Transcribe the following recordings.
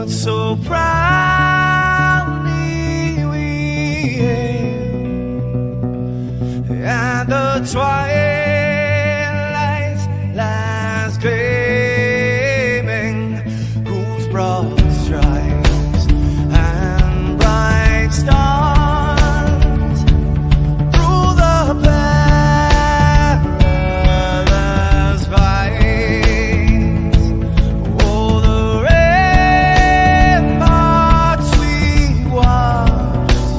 would so proudly we hailed at the twilight's last gleaming, whose broad stripes and bright stars through the perilous fights, oh, the ramparts we watched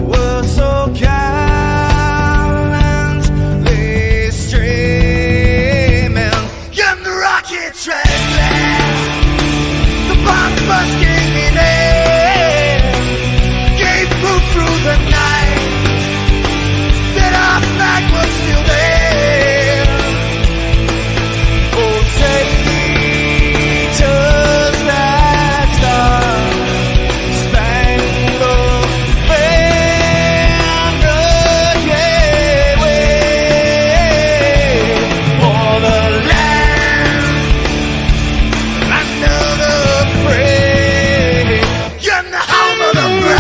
were so gallantly streaming. And the rockets red blast, the bombs bursting in air, gave proof through the night that our flag was still there. Oh, traitors that star-spangled banner gave way for the land under the free and the home of the brave.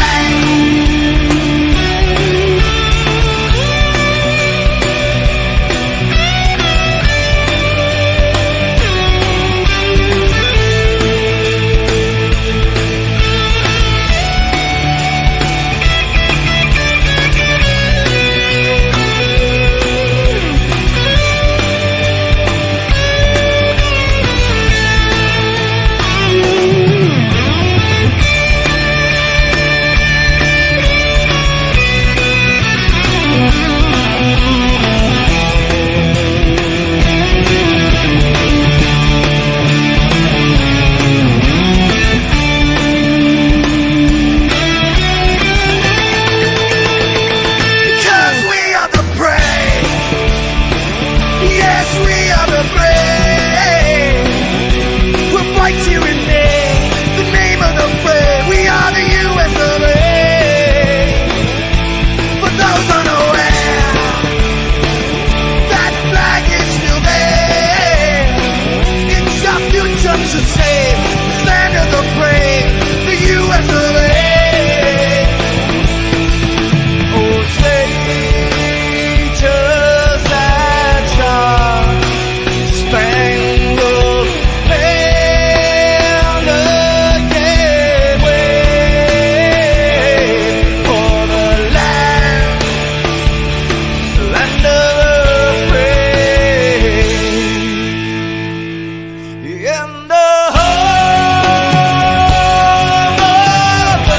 Because we are the brave. Yes, we are the brave. We'll fight to remain the name of the brave. We are the US of A. For those unaware, that flag is still there. It's our future to save. Land of the brave, the US of A. Oh, traitors that star-spangled banner gave way for the land of the free and the home of the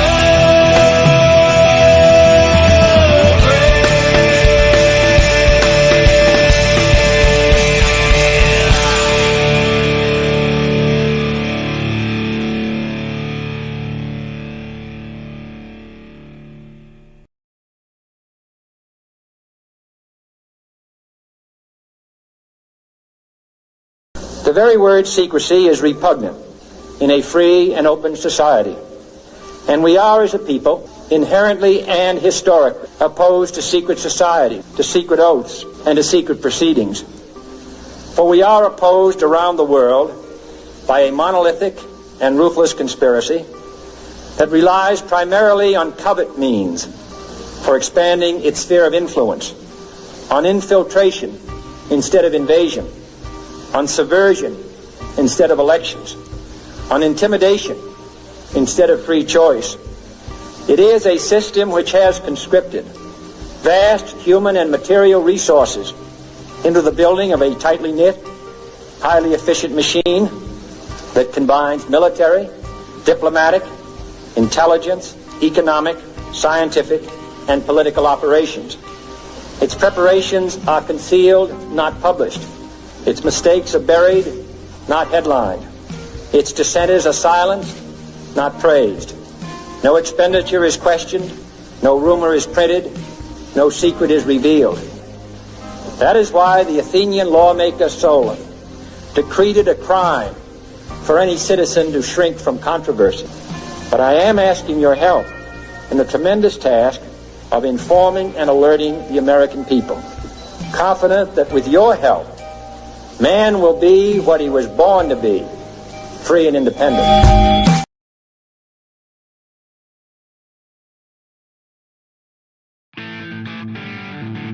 The very word secrecy is repugnant in a free and open society. And we are, as a people, inherently and historically opposed to secret society, to secret oaths, and to secret proceedings. For we are opposed around the world by a monolithic and ruthless conspiracy that relies primarily on covert means for expanding its sphere of influence, on infiltration instead of invasion, on subversion instead of elections, on intimidation instead of free choice. It is a system which has conscripted vast human and material resources into the building of a tightly knit, highly efficient machine that combines military, diplomatic, intelligence, economic, scientific, and political operations. Its preparations are concealed, not published. Its mistakes are buried, not headlined. Its dissenters are silenced, not praised. No expenditure is questioned, no rumor is printed, no secret is revealed. That is why the Athenian lawmaker Solon decreed it a crime for any citizen to shrink from controversy. But I am asking your help in the tremendous task of informing and alerting the American people, confident that with your help, man will be what he was born to be, free and independent.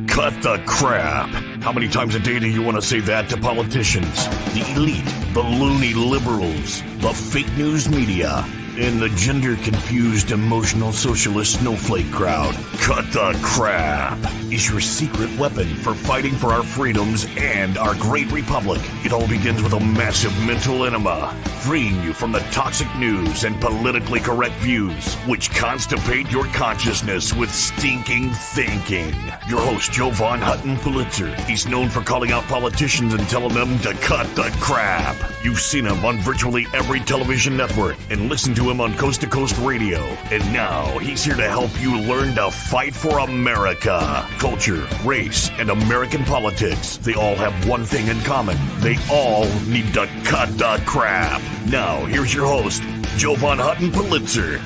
Cut the crap. How many times a day do you want to say that to politicians, the elite, the loony liberals, the fake news media, and the gender-confused, emotional socialist snowflake crowd? Cut the crap is your secret weapon for fighting for our freedoms and our great republic. It all begins with a massive mental enema, freeing you from the toxic news and politically correct views, which constipate your consciousness with stinking thinking. Your host, Jovan Hutton Pulitzer. He's known for calling out politicians and telling them to cut the crap. You've seen him on virtually every television network and listened to him on Coast to Coast Radio. And now he's here to help you learn to fight for America. Culture, race, and American politics. They all have one thing in common. They all need to cut the crap. Now, here's your host, Jovan Hutton Pulitzer.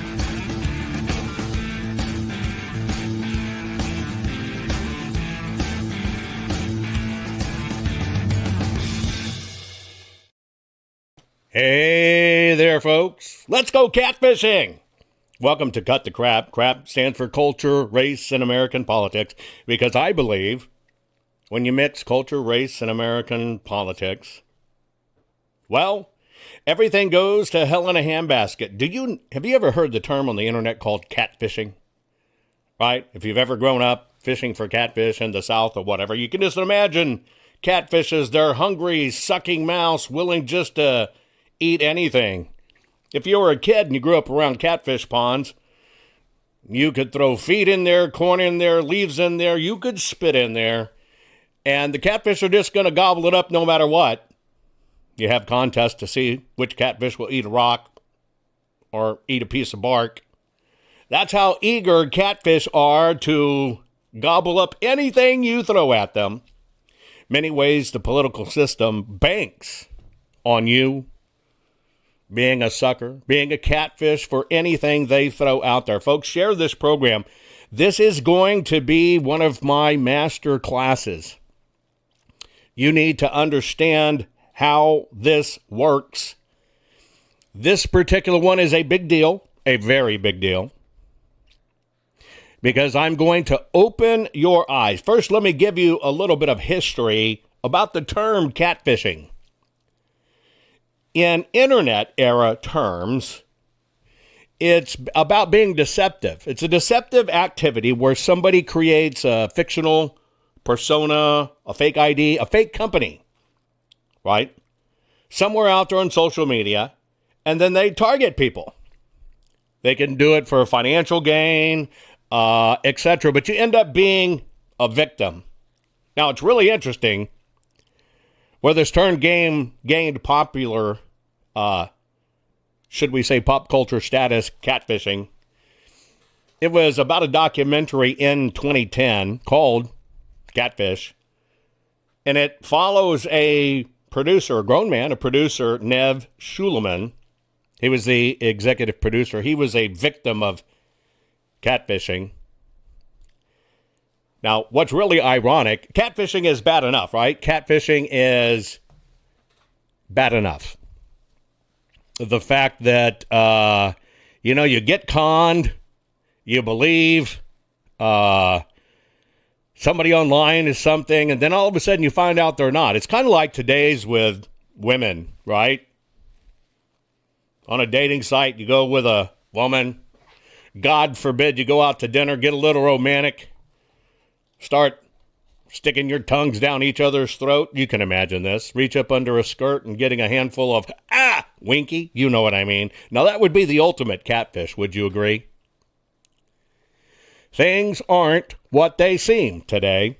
Hey there, folks. Let's go catfishing. Welcome to Cut the Crap. Crap stands for culture, race, and American politics, because I believe when you mix culture, race, and American politics, well, everything goes to hell in a handbasket. Have you ever heard the term on the internet called catfishing? Right? If you've ever grown up fishing for catfish in the South or whatever, you can just imagine catfishes. They're hungry, sucking mouths, willing just to eat anything. If you were a kid and you grew up around catfish ponds, you could throw feed in there, corn in there, leaves in there, you could spit in there, and the catfish are just going to gobble it up no matter what. You have contests to see which catfish will eat a rock or eat a piece of bark. That's how eager catfish are to gobble up anything you throw at them. Many ways the political system banks on you being a sucker, being a catfish for anything they throw out there. Folks, share this program. This is going to be one of my master classes. You need to understand how this works. This particular one is a big deal, a very big deal, because I'm going to open your eyes. First, let me give you a little bit of history about the term catfishing. In internet era terms, it's about being deceptive. It's a deceptive activity where somebody creates a fictional persona, a fake ID, a fake company, right? Somewhere out there on social media, and then they target people. They can do it for financial gain, etc., but you end up being a victim. Now, it's really interesting where this term gained popular, should we say pop culture status, catfishing. It was about a documentary in 2010 called Catfish, and it follows a producer, a grown man, a producer, Nev Schuleman. He was the executive producer. He was a victim of catfishing. Now, what's really ironic, catfishing is bad enough, right? Catfishing is bad enough. The fact that, you get conned, you believe somebody online is something, and then all of a sudden you find out they're not. It's kind of like today's with women, right? On a dating site, you go with a woman. God forbid you go out to dinner, get a little romantic, start sticking your tongues down each other's throat. You can imagine this. Reach up under a skirt and getting a handful of, winky. You know what I mean. Now, that would be the ultimate catfish. Would you agree? Things aren't what they seem today.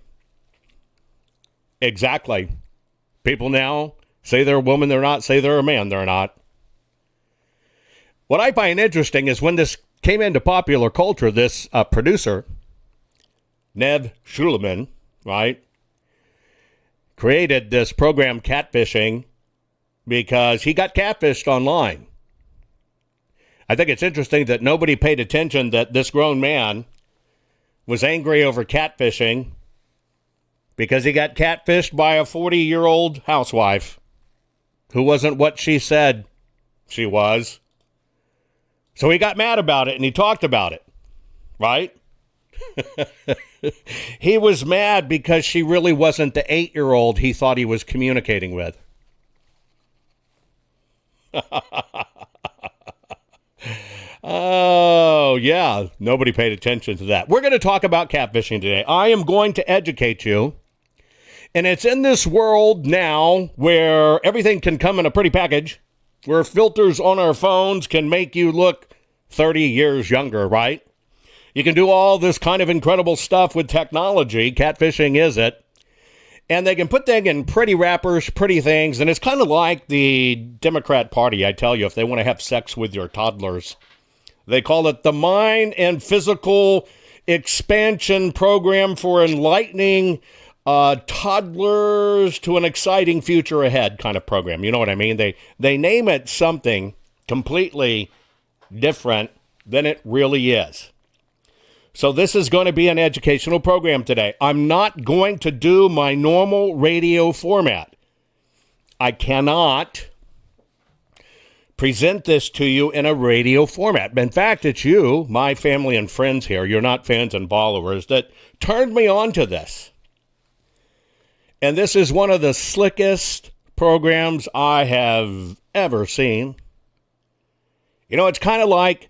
Exactly. People now say they're a woman, they're not. Say they're a man, they're not. What I find interesting is when this came into popular culture, this producer, Nev Schuleman, right, created this program Catfishing because he got catfished online. I think it's interesting that nobody paid attention that this grown man was angry over catfishing because he got catfished by a 40-year-old housewife who wasn't what she said she was. So he got mad about it and he talked about it, right? He was mad because she really wasn't the 8-year-old he thought he was communicating with. Oh, yeah. Nobody paid attention to that. We're going to talk about catfishing today. I am going to educate you. And it's in this world now where everything can come in a pretty package, where filters on our phones can make you look 30 years younger, right? You can do all this kind of incredible stuff with technology. Catfishing is it. And they can put things in pretty wrappers, pretty things. And it's kind of like the Democrat Party, I tell you, if they want to have sex with your toddlers. They call it the Mind and Physical Expansion Program for Enlightening Toddlers to an Exciting Future Ahead kind of program. You know what I mean? They name it something completely different than it really is. So this is going to be an educational program today. I'm not going to do my normal radio format. I cannot present this to you in a radio format. In fact, it's you, my family and friends here, you're not fans and followers, that turned me on to this. And this is one of the slickest programs I have ever seen. You know, it's kind of like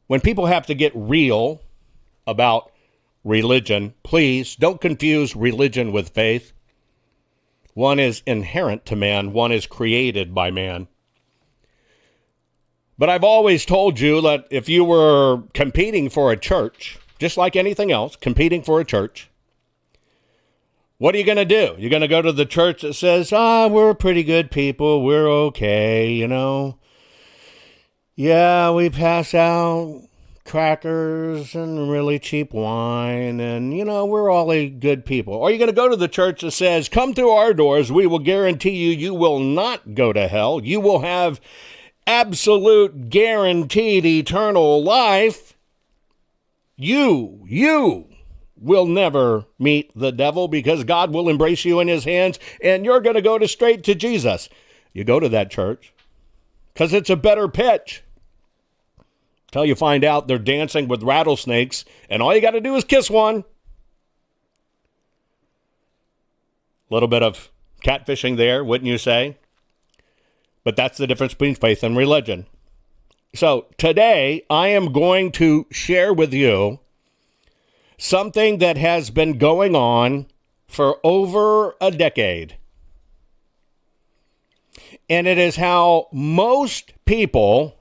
when people have to get real about religion. Please don't confuse religion with faith. One is inherent to man, one is created by man. But I've always told you that if you were competing for a church, just like anything else, competing for a church, what are you going to do? You're going to go to the church that says, we're pretty good people, we're okay, you know. Yeah, we pass out crackers and really cheap wine, and, you know, we're all good people. Or you're going to go to the church that says, come through our doors, we will guarantee you will not go to hell. You will have absolute guaranteed eternal life. You will never meet the devil because God will embrace you in his hands, and you're going to go straight to Jesus. You go to that church because it's a better pitch. Till you find out they're dancing with rattlesnakes, and all you got to do is kiss one. A little bit of catfishing there, wouldn't you say? But that's the difference between faith and religion. So today, I am going to share with you something that has been going on for over a decade. And it is how most people,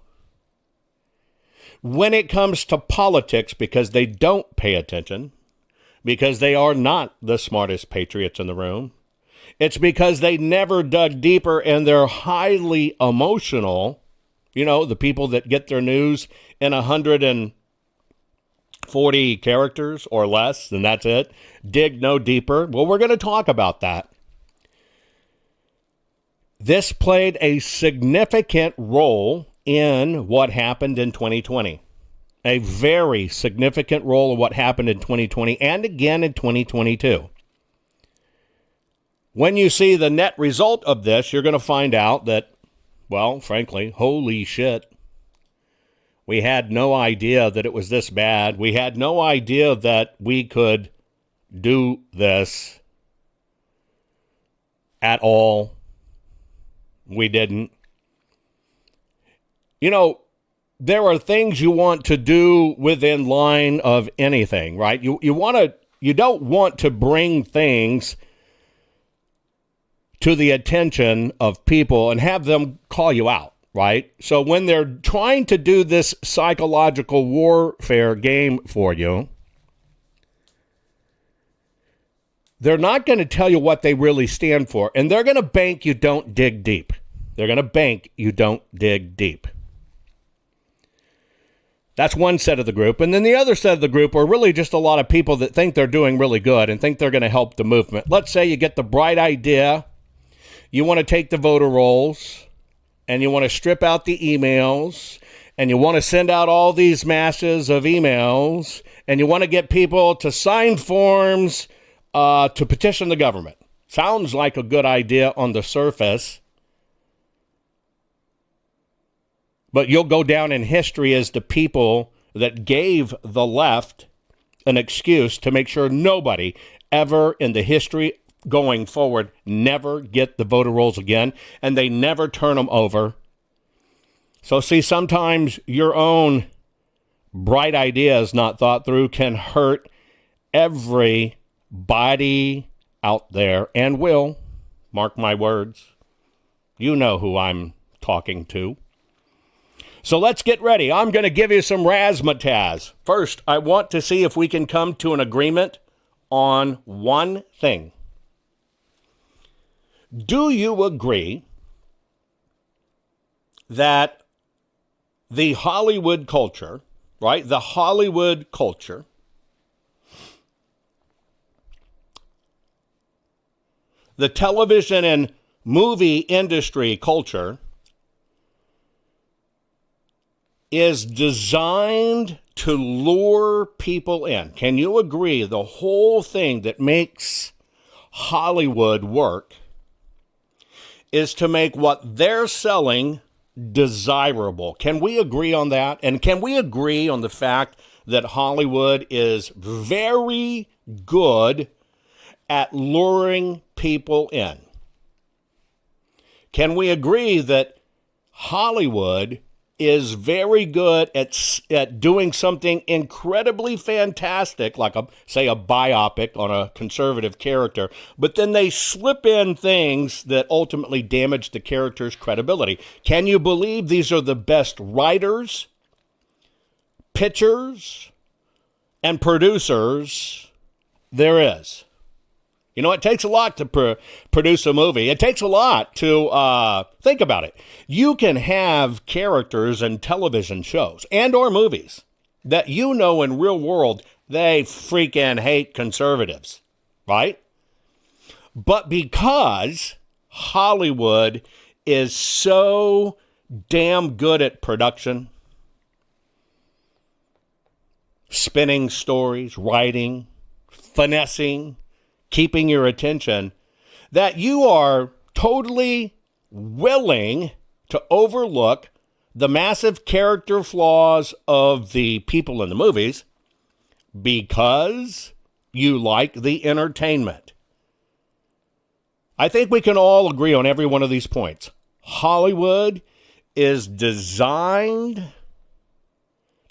when it comes to politics, because they don't pay attention, because they are not the smartest patriots in the room, it's because they never dug deeper and they're highly emotional. You know, the people that get their news in 140 characters or less, and that's it. Dig no deeper. Well, we're going to talk about that. This played a significant role in what happened in 2020. A very significant role in what happened in 2020 and again in 2022. When you see the net result of this, you're going to find out that, well, frankly, holy shit. We had no idea that it was this bad. We had no idea that we could do this at all. We didn't. You know, there are things you want to do within line of anything, right? You don't want to bring things to the attention of people and have them call you out, right? So when they're trying to do this psychological warfare game for you, they're not going to tell you what they really stand for, and they're going to bank you don't dig deep. They're going to bank you don't dig deep. That's one set of the group. And then the other set of the group are really just a lot of people that think they're doing really good and think they're going to help the movement. Let's say you get the bright idea. You want to take the voter rolls and you want to strip out the emails and you want to send out all these masses of emails and you want to get people to sign forms to petition the government. Sounds like a good idea on the surface. But you'll go down in history as the people that gave the left an excuse to make sure nobody ever in the history going forward never get the voter rolls again, and they never turn them over. So see, sometimes your own bright ideas not thought through can hurt everybody out there, and will, mark my words. You know who I'm talking to. So let's get ready. I'm going to give you some razzmatazz. First, I want to see if we can come to an agreement on one thing. Do you agree that the Hollywood culture, right? The Hollywood culture the television and movie industry culture is designed to lure people in. Can you agree the whole thing that makes Hollywood work is to make what they're selling desirable? Can we agree on that? And can we agree on the fact that Hollywood is very good at luring people in? Can we agree that Hollywood is very good at doing something incredibly fantastic, like say a biopic on a conservative character, but then they slip in things that ultimately damage the character's credibility? Can you believe these are the best writers, pitchers, and producers there is? You know, it takes a lot to produce a movie. It takes a lot to think about it. You can have characters in television shows and or movies that you know in real world, they freaking hate conservatives, right? But because Hollywood is so damn good at production, spinning stories, writing, finessing, keeping your attention, that you are totally willing to overlook the massive character flaws of the people in the movies because you like the entertainment. I think we can all agree on every one of these points. Hollywood is designed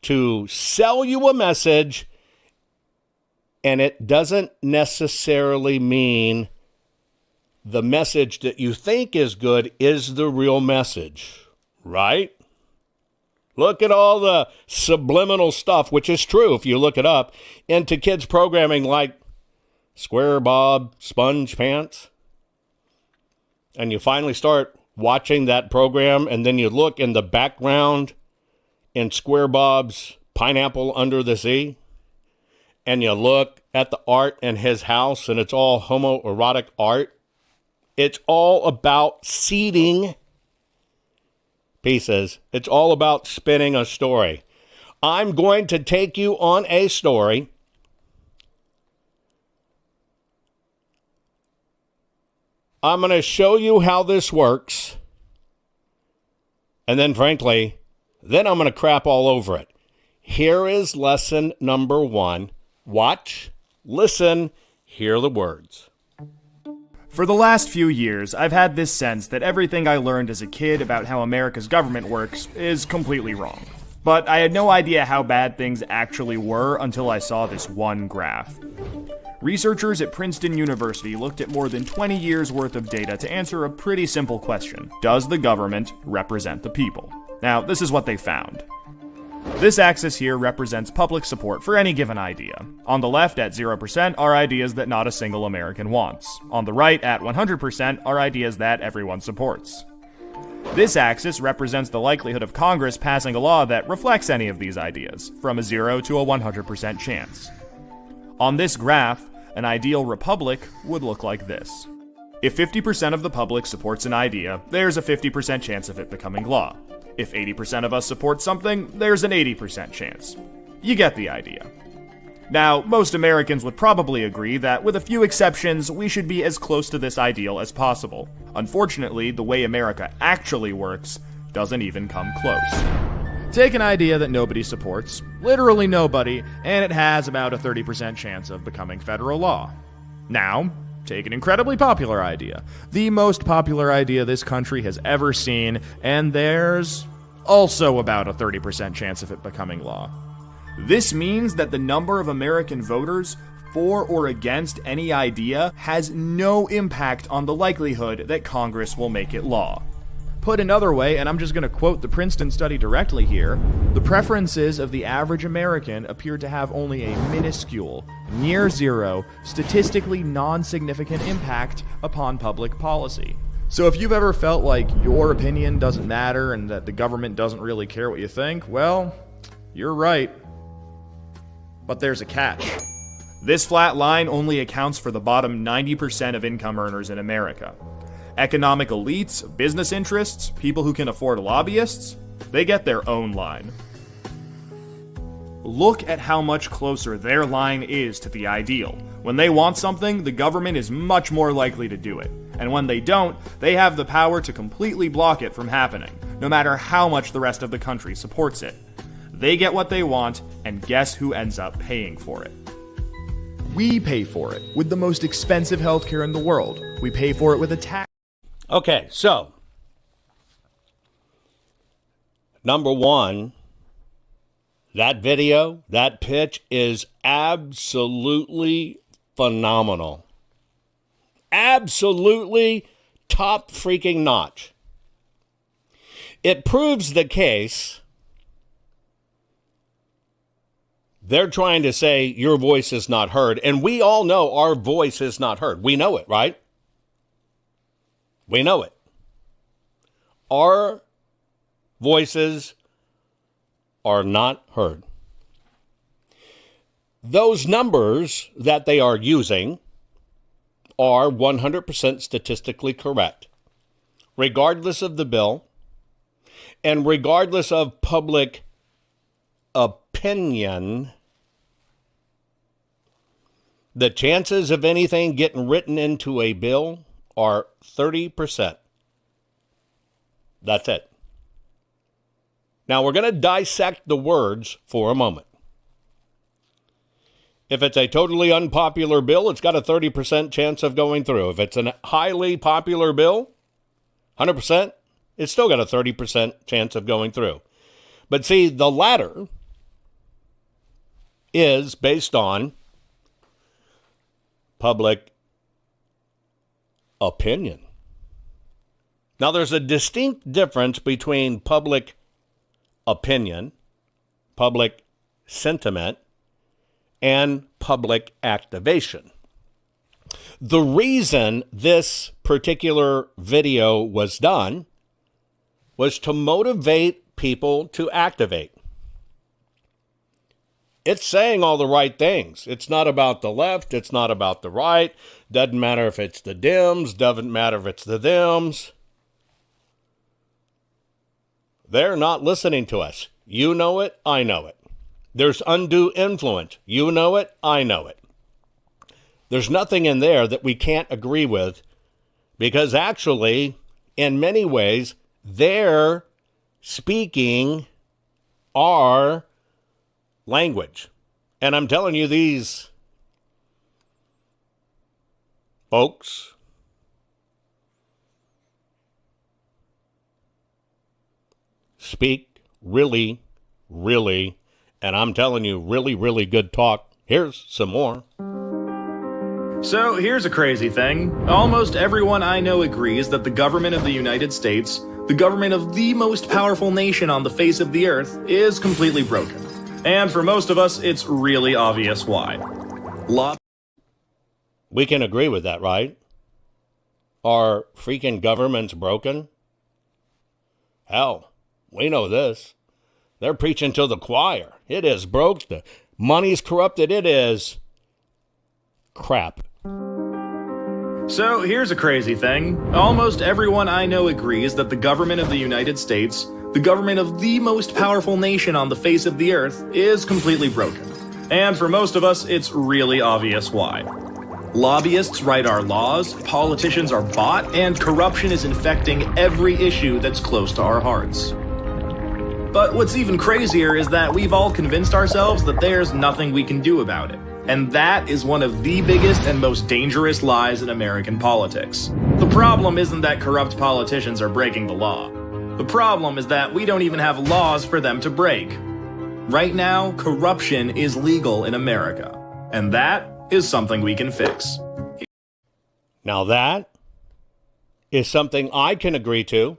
to sell you a message, and it doesn't necessarily mean the message that you think is good is the real message, right? Look at all the subliminal stuff, which is true if you look it up, into kids' programming like Square Bob Sponge Pants. And you finally start watching that program, and then you look in the background in Square Bob's Pineapple Under the Sea, and you look at the art in his house, and it's all homoerotic art. It's all about seeding pieces. It's all about spinning a story. I'm going to take you on a story I'm going to show you how this works. And then, frankly, then I'm going to crap all over it. Here is lesson number 1. Watch, listen, hear the words. For the last few years, I've had this sense that everything I learned as a kid about how America's government works is completely wrong. But I had no idea how bad things actually were until I saw this one graph. Researchers at Princeton University looked at more than 20 years worth of data to answer a pretty simple question. Does the government represent the people? Now, this is what they found. This axis here represents public support for any given idea. On the left, at 0%, are ideas that not a single American wants. On the right, at 100%, are ideas that everyone supports. This axis represents the likelihood of Congress passing a law that reflects any of these ideas, from a 0 to a 100% chance. On this graph, an ideal republic would look like this. If 50% of the public supports an idea, there's a 50% chance of it becoming law. If 80% of us support something, there's an 80% chance. You get the idea. Now, most Americans would probably agree that, with a few exceptions, we should be as close to this ideal as possible. Unfortunately, the way America actually works doesn't even come close. Take an idea that nobody supports, literally nobody, and it has about a 30% chance of becoming federal law. Now, take an incredibly popular idea, the most popular idea this country has ever seen, and there's also about a 30% chance of it becoming law. This means that the number of American voters for or against any idea has no impact on the likelihood that Congress will make it law. Put another way, and I'm just going to quote the Princeton study directly here, the preferences of the average American appear to have only a minuscule, near zero, statistically non-significant impact upon public policy. So if you've ever felt like your opinion doesn't matter and that the government doesn't really care what you think, well, you're right. But there's a catch. This flat line only accounts for the bottom 90% of income earners in America. Economic elites, business interests, people who can afford lobbyists, they get their own line. Look at how much closer their line is to the ideal. When they want something, the government is much more likely to do it. And when they don't, they have the power to completely block it from happening, no matter how much the rest of the country supports it. They get what they want, and guess who ends up paying for it? We pay for it with the most expensive healthcare in the world. We pay for it with a tax. Okay, so number one, that video, that pitch is absolutely phenomenal. Absolutely top freaking notch. It proves the case. They're trying to say your voice is not heard, and we all know our voice is not heard. We know it, right? We know it. Our voices are not heard. Those numbers that they are using are 100% statistically correct, regardless of the bill and regardless of public opinion. The chances of anything getting written into a bill are 30%. That's it. Now we're going to dissect the words for a moment. If it's a totally unpopular bill, it's got a 30% chance of going through. If it's a highly popular bill, 100%, it's still got a 30% chance of going through. But see, the latter is based on public opinion. Now, there's a distinct difference between public opinion, public sentiment, and public activation. The reason this particular video was done was to motivate people to activate. It's saying all the right things. It's not about the left. It's not about the right. Doesn't matter if it's the Dems. Doesn't matter if it's the Thems. They're not listening to us. You know it. I know it. There's undue influence. You know it. I know it. There's nothing in there that we can't agree with because actually, in many ways, they're speaking our language. And I'm telling you, these folks speak really, really, and I'm telling you, really, really good talk. Here's some more. So here's a crazy thing. Almost everyone I know agrees that the government of the United States, the government of the most powerful nation on the face of the earth, is completely broken. And for most of us, it's really obvious why. We can agree with that, right? Our freaking government's broken? Hell, we know this. They're preaching to the choir. It is broke. The money's corrupted. It is crap. So here's a crazy thing. Almost everyone I know agrees that the government of the United States, the government of the most powerful nation on the face of the earth, is completely broken. And for most of us, it's really obvious why. Lobbyists write our laws, politicians are bought, and corruption is infecting every issue that's close to our hearts. But what's even crazier is that we've all convinced ourselves that there's nothing we can do about it. And that is one of the biggest and most dangerous lies in American politics. The problem isn't that corrupt politicians are breaking the law. The problem is that we don't even have laws for them to break. Right now, corruption is legal in America. And that is something we can fix. Now that is something I can agree to.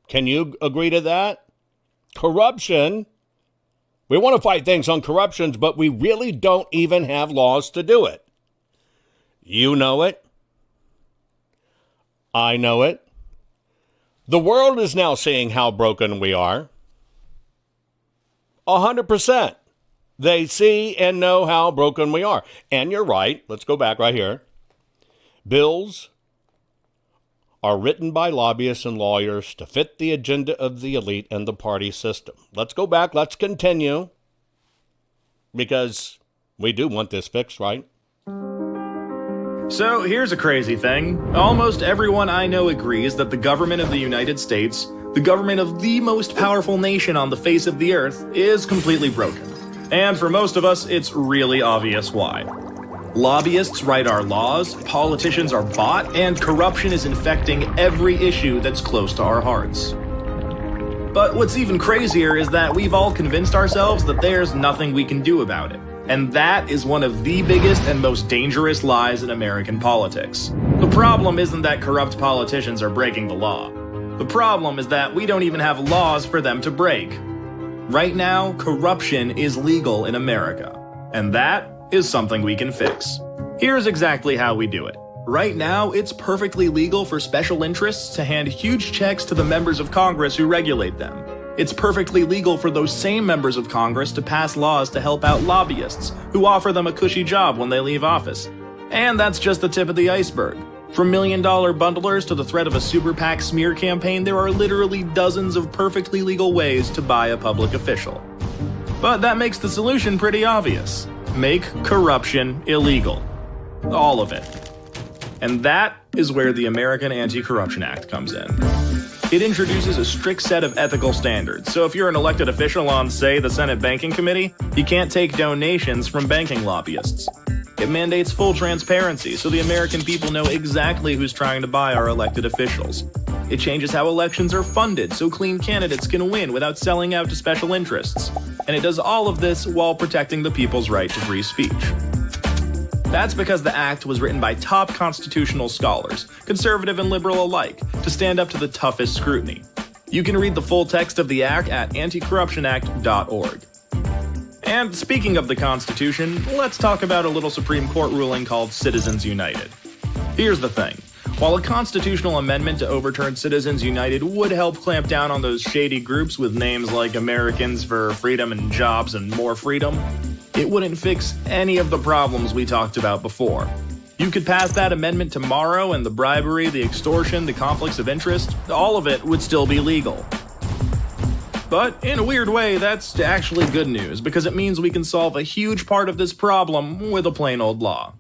Can you agree to that? Corruption. We want to fight things on corruptions, but we really don't even have laws to do it. You know it. I know it. The world is now seeing how broken we are. 100%. They see and know how broken we are. And you're right. Let's go back right here. Bills are written by lobbyists and lawyers to fit the agenda of the elite and the party system. Let's go back. Let's continue. Because we do want this fixed, right? So here's a crazy thing. Almost everyone I know agrees that the government of the United States, the government of the most powerful nation on the face of the earth, is completely broken. And for most of us, it's really obvious why. Lobbyists write our laws, politicians are bought, and corruption is infecting every issue that's close to our hearts. But what's even crazier is that we've all convinced ourselves that there's nothing we can do about it. And that is one of the biggest and most dangerous lies in American politics. The problem isn't that corrupt politicians are breaking the law. The problem is that we don't even have laws for them to break. Right now, corruption is legal in America. And that is something we can fix. Here's exactly how we do it. Right now, it's perfectly legal for special interests to hand huge checks to the members of Congress who regulate them. It's perfectly legal for those same members of Congress to pass laws to help out lobbyists who offer them a cushy job when they leave office. And that's just the tip of the iceberg. From million-dollar bundlers to the threat of a super PAC smear campaign, there are literally dozens of perfectly legal ways to buy a public official. But that makes the solution pretty obvious. Make corruption illegal. All of it. And that is where the American Anti-Corruption Act comes in. It introduces a strict set of ethical standards, so if you're an elected official on, say, the Senate Banking Committee, you can't take donations from banking lobbyists. It mandates full transparency, so the American people know exactly who's trying to buy our elected officials. It changes how elections are funded, so clean candidates can win without selling out to special interests. And it does all of this while protecting the people's right to free speech. That's because the act was written by top constitutional scholars, conservative and liberal alike, to stand up to the toughest scrutiny. You can read the full text of the act at anticorruptionact.org. And speaking of the Constitution, let's talk about a little Supreme Court ruling called Citizens United. Here's the thing. While a constitutional amendment to overturn Citizens United would help clamp down on those shady groups with names like Americans for Freedom and Jobs and More Freedom, it wouldn't fix any of the problems we talked about before. You could pass that amendment tomorrow and the bribery, the extortion, the conflicts of interest, all of it would still be legal. But in a weird way, that's actually good news because it means we can solve a huge part of this problem with a plain old law.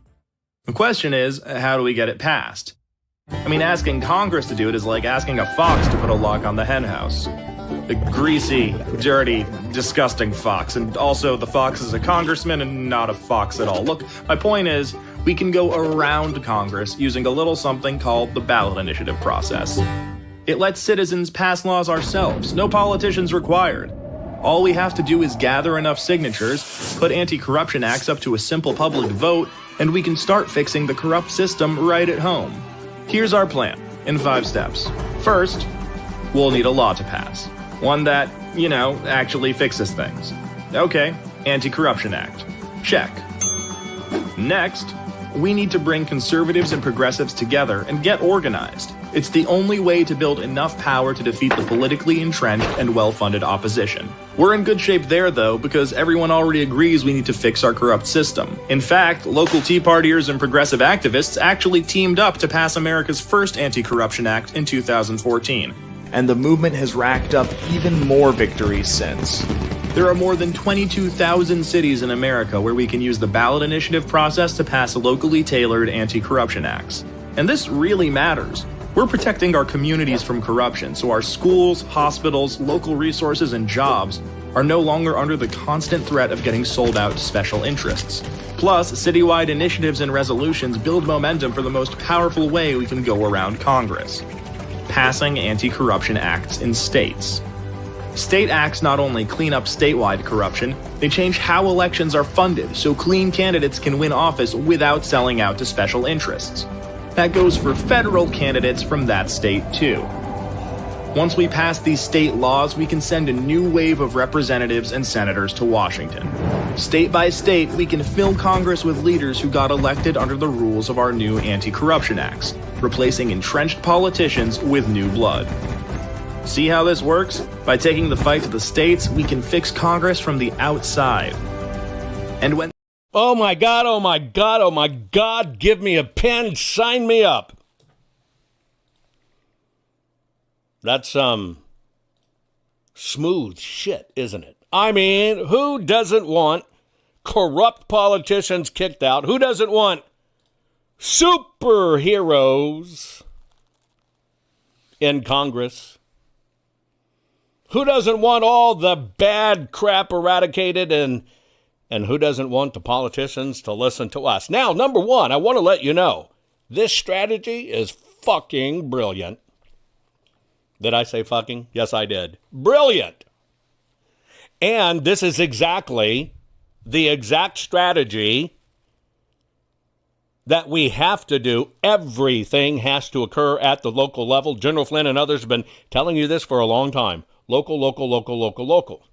The question is, how do we get it passed? I mean, asking Congress to do it is like asking a fox to put a lock on the hen house. The greasy, dirty, disgusting fox. And also, the fox is a congressman and not a fox at all. Look, my point is, we can go around Congress using a little something called the ballot initiative process. It lets citizens pass laws ourselves, no politicians required. All we have to do is gather enough signatures, put anti-corruption acts up to a simple public vote, and we can start fixing the corrupt system right at home. Here's our plan, in 5 steps. First, we'll need a law to pass. One that, actually fixes things. Okay, Anti-Corruption Act. Check. Next, we need to bring conservatives and progressives together and get organized. It's the only way to build enough power to defeat the politically entrenched and well-funded opposition. We're in good shape there, though, because everyone already agrees we need to fix our corrupt system. In fact, local Tea Partiers and progressive activists actually teamed up to pass America's first Anti-Corruption Act in 2014. And the movement has racked up even more victories since. There are more than 22,000 cities in America where we can use the ballot initiative process to pass locally tailored anti-corruption acts. And this really matters. We're protecting our communities from corruption, so our schools, hospitals, local resources, and jobs are no longer under the constant threat of getting sold out to special interests. Plus, citywide initiatives and resolutions build momentum for the most powerful way we can go around Congress: passing anti-corruption acts in states. State acts not only clean up statewide corruption, they change how elections are funded so clean candidates can win office without selling out to special interests. That goes for federal candidates from that state too. Once we pass these state laws, we can send a new wave of representatives and senators to Washington. State by state, we can fill Congress with leaders who got elected under the rules of our new anti-corruption acts, replacing entrenched politicians with new blood. See how this works? By taking the fight to the states, we can fix Congress from the outside. And when... Oh my God, oh my God, oh my God, give me a pen, sign me up. That's some smooth shit, isn't it? I mean, who doesn't want corrupt politicians kicked out? Who doesn't want superheroes in Congress? Who doesn't want all the bad crap eradicated, and who doesn't want the politicians to listen to us? Now, number one, I want to let you know, this strategy is fucking brilliant. Did I say fucking? Yes, I did. Brilliant. And this is exactly the exact strategy that we have to do. Everything has to occur at the local level. General Flynn and others have been telling you this for a long time. Local, local, local, local, local.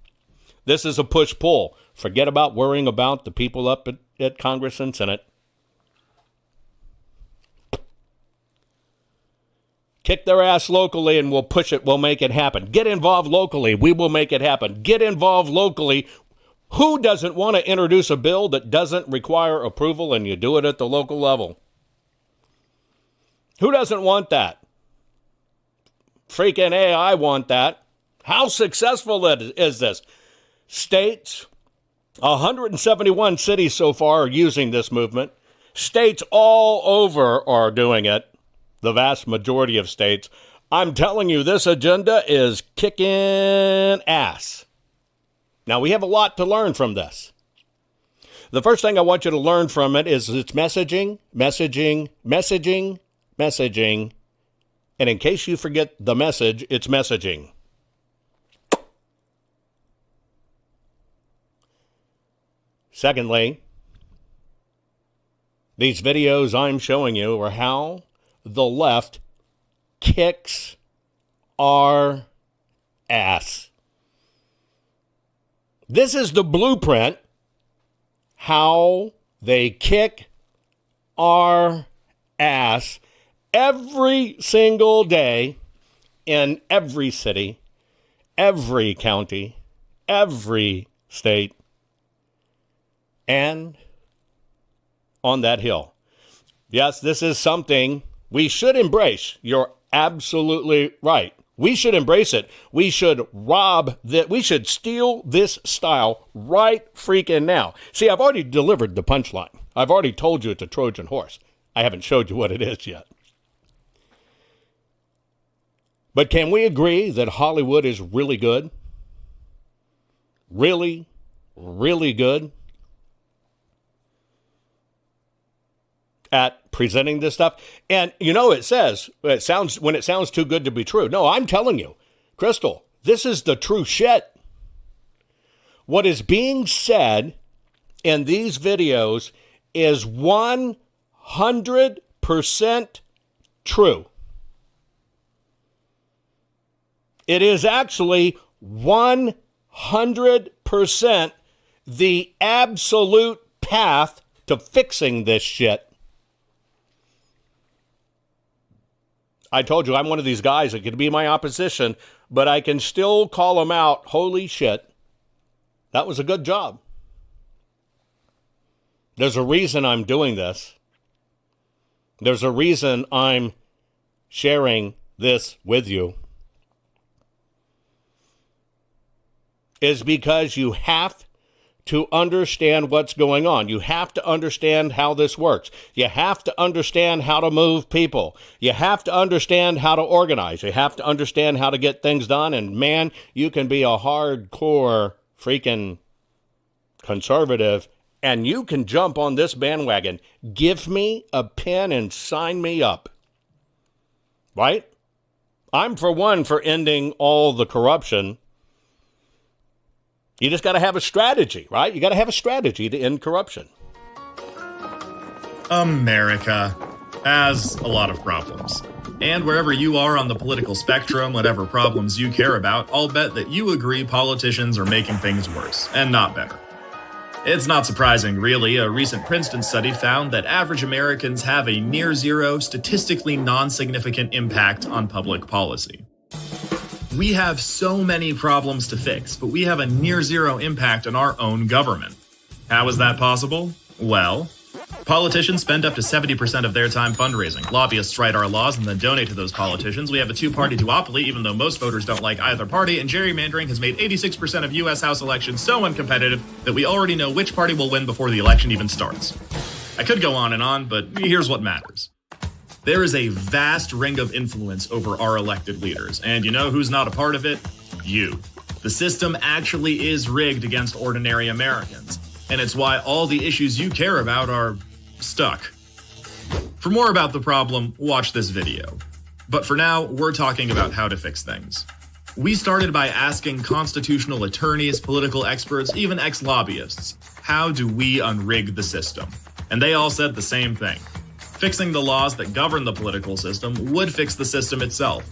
This is a push-pull. Forget about worrying about the people up at Congress and Senate. Kick their ass locally and we'll push it. We'll make it happen. Get involved locally. We will make it happen. Get involved locally. Who doesn't want to introduce a bill that doesn't require approval and you do it at the local level? Who doesn't want that? Freaking I want that. How successful is this? States, 171 cities so far are using this movement. States all over are doing it. The vast majority of states. I'm telling you, this agenda is kicking ass. Now, we have a lot to learn from this. The first thing I want you to learn from it is it's messaging, messaging, messaging, messaging. And in case you forget the message, it's messaging. Secondly, these videos I'm showing you are how the left kicks our ass. This is the blueprint how they kick our ass every single day in every city, every county, every state, and on that hill. Yes, this is something we should embrace. You're absolutely right. We should embrace it. We should we should steal this style right freaking now. See, I've already delivered the punchline. I've already told you it's a Trojan horse. I haven't showed you what it is yet. But can we agree that Hollywood is really good? Really, really good at presenting this stuff? And you know, it sounds too good to be true. No, I'm telling you, Crystal, this is the true shit. What is being said in these videos is 100% true. It is actually 100% the absolute path to fixing this shit. I told you I'm one of these guys that could be my opposition, but I can still call them out. Holy shit. That was a good job. There's a reason I'm doing this. There's a reason I'm sharing this with you. is because you have to understand what's going on. You have to understand how this works. You have to understand how to move people. You have to understand how to organize. You have to understand how to get things done. And man, you can be a hardcore freaking conservative and you can jump on this bandwagon. Give me a pen and sign me up. Right? I'm for one for ending all the corruption. You just got to have a strategy, right? You got to have a strategy to end corruption. America has a lot of problems. And wherever you are on the political spectrum, whatever problems you care about, I'll bet that you agree politicians are making things worse, and not better. It's not surprising, really. A recent Princeton study found that average Americans have a near-zero, statistically non-significant impact on public policy. We have so many problems to fix, but we have a near-zero impact on our own government. How is that possible? Well, politicians spend up to 70% of their time fundraising. Lobbyists write our laws and then donate to those politicians. We have a two-party duopoly, even though most voters don't like either party, and gerrymandering has made 86% of U.S. House elections so uncompetitive that we already know which party will win before the election even starts. I could go on, but here's what matters. There is a vast ring of influence over our elected leaders, and you know who's not a part of it? You. The system actually is rigged against ordinary Americans, and it's why all the issues you care about are stuck. For more about the problem, watch this video. But for now, we're talking about how to fix things. We started by asking constitutional attorneys, political experts, even ex-lobbyists, how do we unrig the system? And they all said the same thing. Fixing the laws that govern the political system would fix the system itself.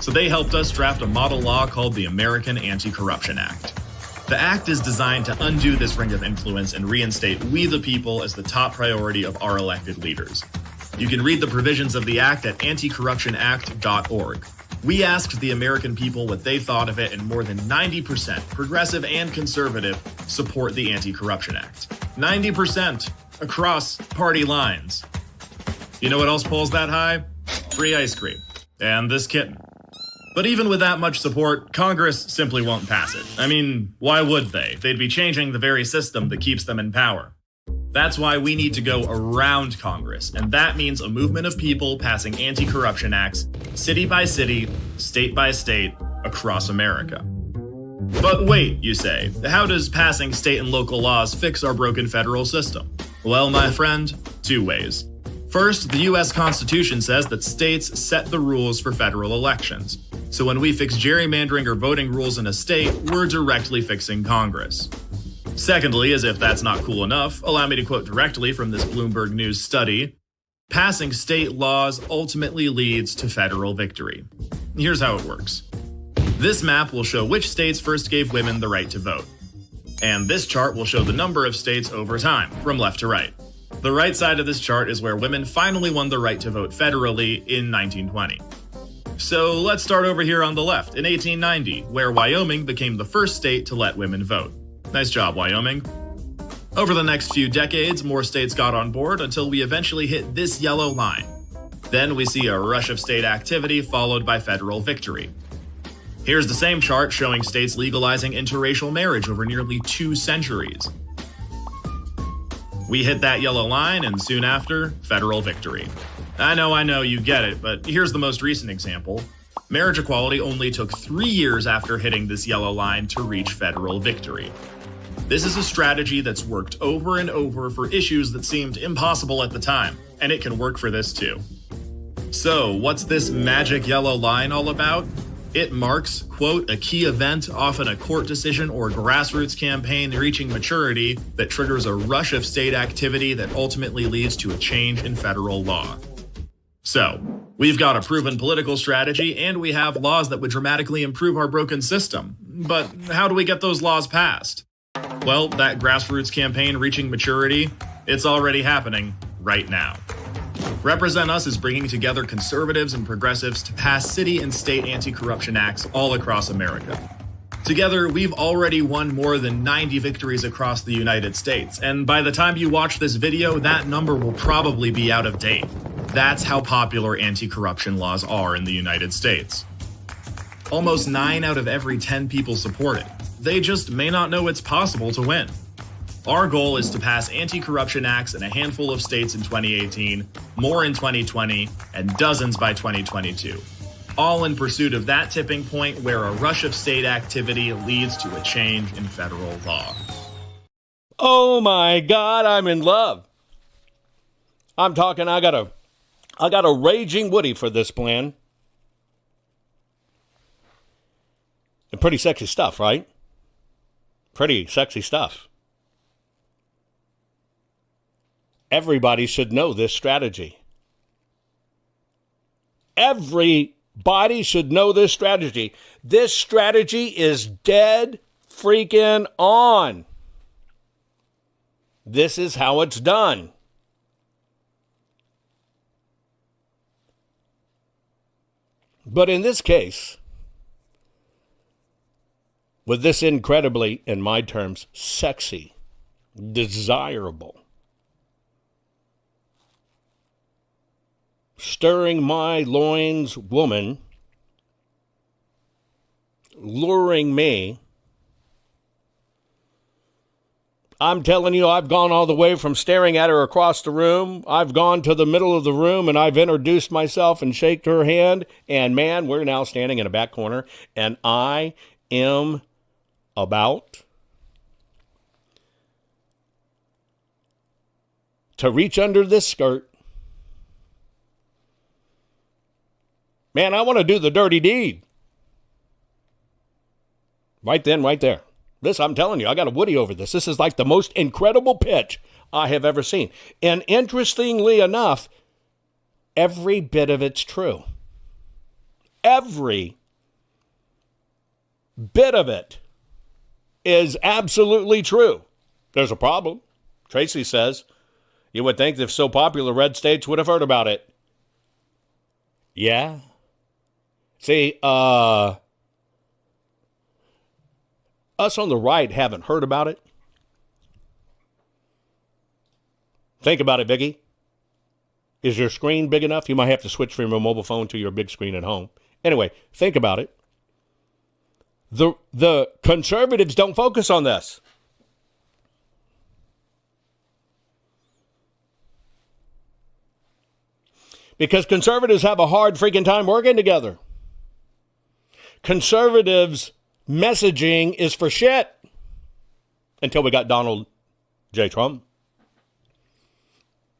So they helped us draft a model law called the American Anti-Corruption Act. The act is designed to undo this ring of influence and reinstate we the people as the top priority of our elected leaders. You can read the provisions of the act at anticorruptionact.org. We asked the American people what they thought of it, and more than 90%, progressive and conservative, support the Anti-Corruption Act. 90% across party lines. You know what else pulls that high? Free ice cream. And this kitten. But even with that much support, Congress simply won't pass it. I mean, why would they? They'd be changing the very system that keeps them in power. That's why we need to go around Congress, and that means a movement of people passing anti-corruption acts, city by city, state by state, across America. But wait, you say, how does passing state and local laws fix our broken federal system? Well, my friend, two ways. First, the U.S. Constitution says that states set the rules for federal elections. So when we fix gerrymandering or voting rules in a state, we're directly fixing Congress. Secondly, as if that's not cool enough, allow me to quote directly from this Bloomberg News study, passing state laws ultimately leads to federal victory. Here's how it works. This map will show which states first gave women the right to vote. And this chart will show the number of states over time, from left to right. The right side of this chart is where women finally won the right to vote federally in 1920. So let's start over here on the left, in 1890, where Wyoming became the first state to let women vote. Nice job, Wyoming. Over the next few decades, more states got on board until we eventually hit this yellow line. Then we see a rush of state activity followed by federal victory. Here's the same chart showing states legalizing interracial marriage over nearly 2 centuries. We hit that yellow line, and soon after, federal victory. I know, you get it, but here's the most recent example. Marriage equality only took 3 years after hitting this yellow line to reach federal victory. This is a strategy that's worked over and over for issues that seemed impossible at the time, and it can work for this too. So, what's this magic yellow line all about? It marks, quote, a key event, often a court decision or grassroots campaign reaching maturity that triggers a rush of state activity that ultimately leads to a change in federal law. So, we've got a proven political strategy and we have laws that would dramatically improve our broken system. But how do we get those laws passed? Well, that grassroots campaign reaching maturity, it's already happening right now. Represent Us is bringing together conservatives and progressives to pass city and state anti-corruption acts all across America. Together, we've already won more than 90 victories across the United States, and by the time you watch this video, that number will probably be out of date. That's how popular anti-corruption laws are in the United States. Almost 9 out of every 10 people support it. They just may not know it's possible to win. Our goal is to pass anti-corruption acts in a handful of states in 2018, more in 2020, and dozens by 2022. All in pursuit of that tipping point where a rush of state activity leads to a change in federal law. Oh my God, I'm in love. I'm talking, I got a raging Woody for this plan. And pretty sexy stuff, right? Pretty sexy stuff. Everybody should know this strategy. Everybody should know this strategy. This strategy is dead freaking on. This is how it's done. But in this case, with this incredibly, in my terms, sexy, desirable, stirring my loins woman, luring me, I'm telling you, I've gone all the way from staring at her across the room. I've gone to the middle of the room and I've introduced myself and shaked her hand. And man, we're now standing in a back corner and I am about to reach under this skirt. Man, I want to do the dirty deed. Right then, right there. This, I'm telling you, I got a Woody over this. This is like the most incredible pitch I have ever seen. And interestingly enough, every bit of it's true. Every bit of it is absolutely true. There's a problem. Tracy says, you would think if so popular, red states would have heard about it. Yeah. See, us on the right haven't heard about it. Think about it, Biggie. Is your screen big enough? You might have to switch from your mobile phone to your big screen at home. Anyway, think about it. The conservatives don't focus on this. Because conservatives have a hard freaking time working together. Conservatives' messaging is for shit. Until we got Donald J. Trump.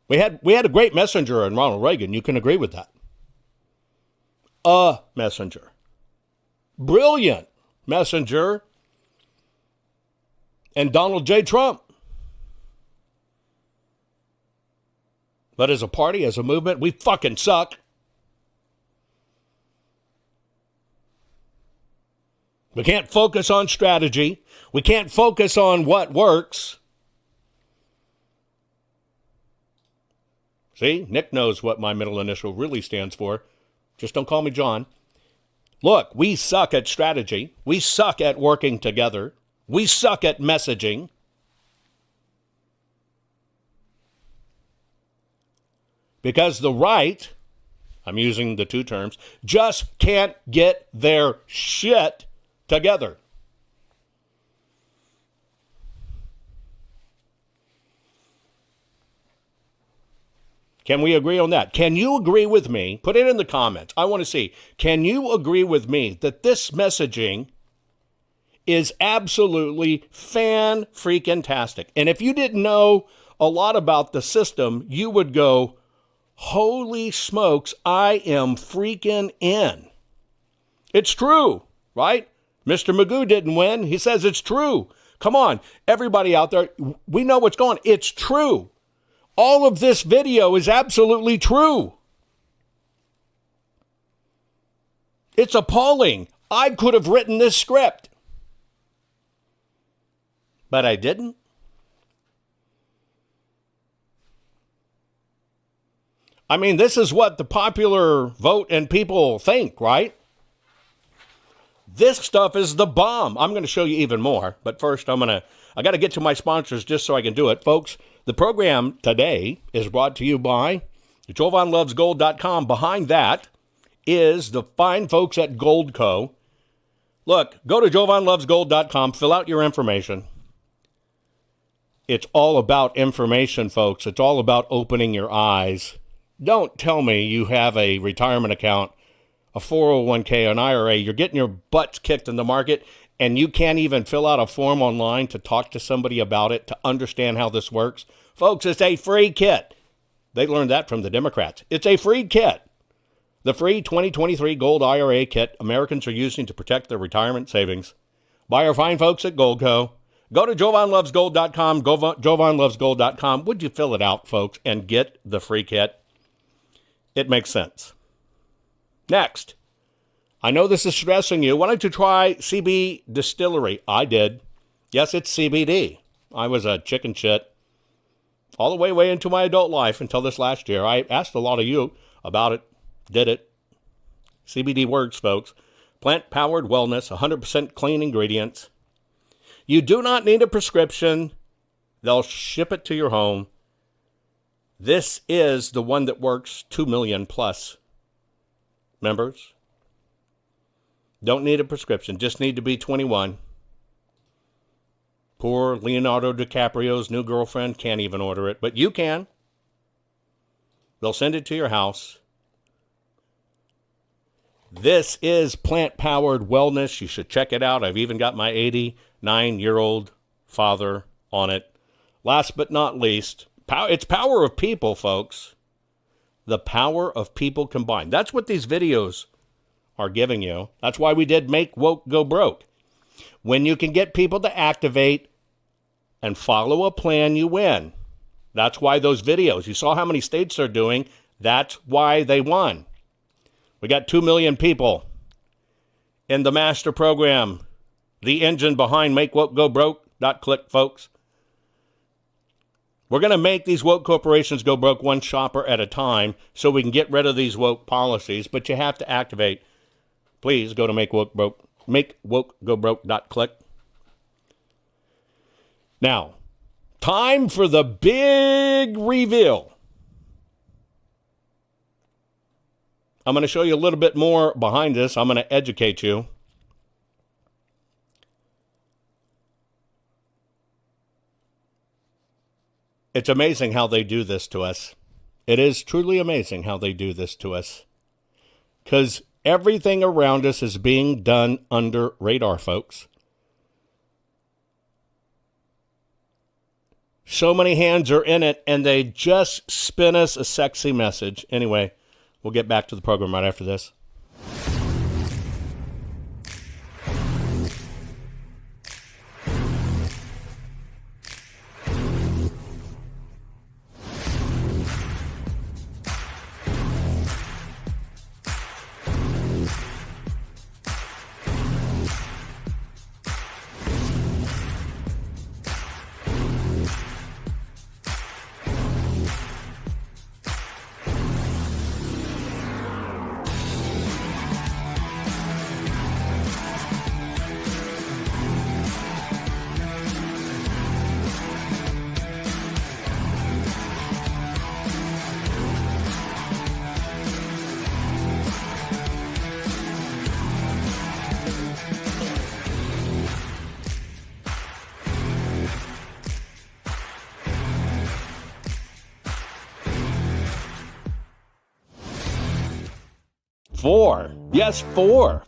We had a great messenger in Ronald Reagan. You can agree with that. A messenger. Brilliant messenger. And Donald J. Trump. But as a party, as a movement, we fucking suck. We can't focus on strategy. We can't focus on what works. See, Nick knows what my middle initial really stands for. Just don't call me John. Look, we suck at strategy. We suck at working together. We suck at messaging. Because the right, I'm using the two terms, just can't get their shit together. Can we agree on that? Can you agree with me? Put it in the comments. I want to see. Can you agree with me that this messaging is absolutely fan-freaking-tastic? And if you didn't know a lot about the system, you would go, holy smokes, I am freaking in. It's true, right? Mr. Magoo didn't win. He says it's true. Come on, everybody out there, we know what's going on. It's true. All of this video is absolutely true. It's appalling. I could have written this script. But I didn't. I mean, this is what the popular vote and people think, right? This stuff is the bomb. I'm going to show you even more. But first, I got to get to my sponsors just so I can do it. Folks, the program today is brought to you by JovanLovesGold.com. Behind that is the fine folks at Gold Co. Look, go to jovanlovesgold.com, fill out your information. It's all about information, folks. It's all about opening your eyes. Don't tell me you have a retirement account, a 401k, an IRA. You're getting your butts kicked in the market, and you can't even fill out a form online to talk to somebody about it, to understand how this works. Folks, it's a free kit. They learned that from the Democrats. It's a free kit. The free 2023 Gold IRA kit Americans are using to protect their retirement savings. By our fine folks at Goldco. Go to jovanlovesgold.com, jovanlovesgold.com. Would you fill it out, folks, and get the free kit? It makes sense. Next, I know this is stressing you. Why don't you try CB Distillery? I did. Yes, it's CBD. I was a chicken shit all the way into my adult life until this last year. I asked a lot of you about it. Did it. CBD works, folks. Plant-powered wellness, 100% clean ingredients. You do not need a prescription. They'll ship it to your home. This is the one that works. 2 million plus members. Don't need a prescription. Just need to be 21. Poor Leonardo DiCaprio's new girlfriend can't even order it, but you can. They'll send it to your house. This is plant-powered wellness. You should check it out. I've even got my 89-year-old father on it. Last but not least, it's power of people, folks. The power of people combined. That's what these videos are giving you. That's why we did Make Woke Go Broke. When you can get people to activate and follow a plan, you win. That's why those videos, you saw how many states they're doing. That's why they won. We got 2 million people in the master program. The engine behind Make Woke Go Broke. .click, folks. We're going to make these woke corporations go broke one shopper at a time so we can get rid of these woke policies, but you have to activate. Please go to Make Woke Go Broke. .click. Now, time for the big reveal. I'm going to show you a little bit more behind this. I'm going to educate you. It's amazing how they do this to us. It is truly amazing how they do this to us. Because everything around us is being done under radar, folks. So many hands are in it, and they just spin us a sexy message. Anyway, we'll get back to the program right after this.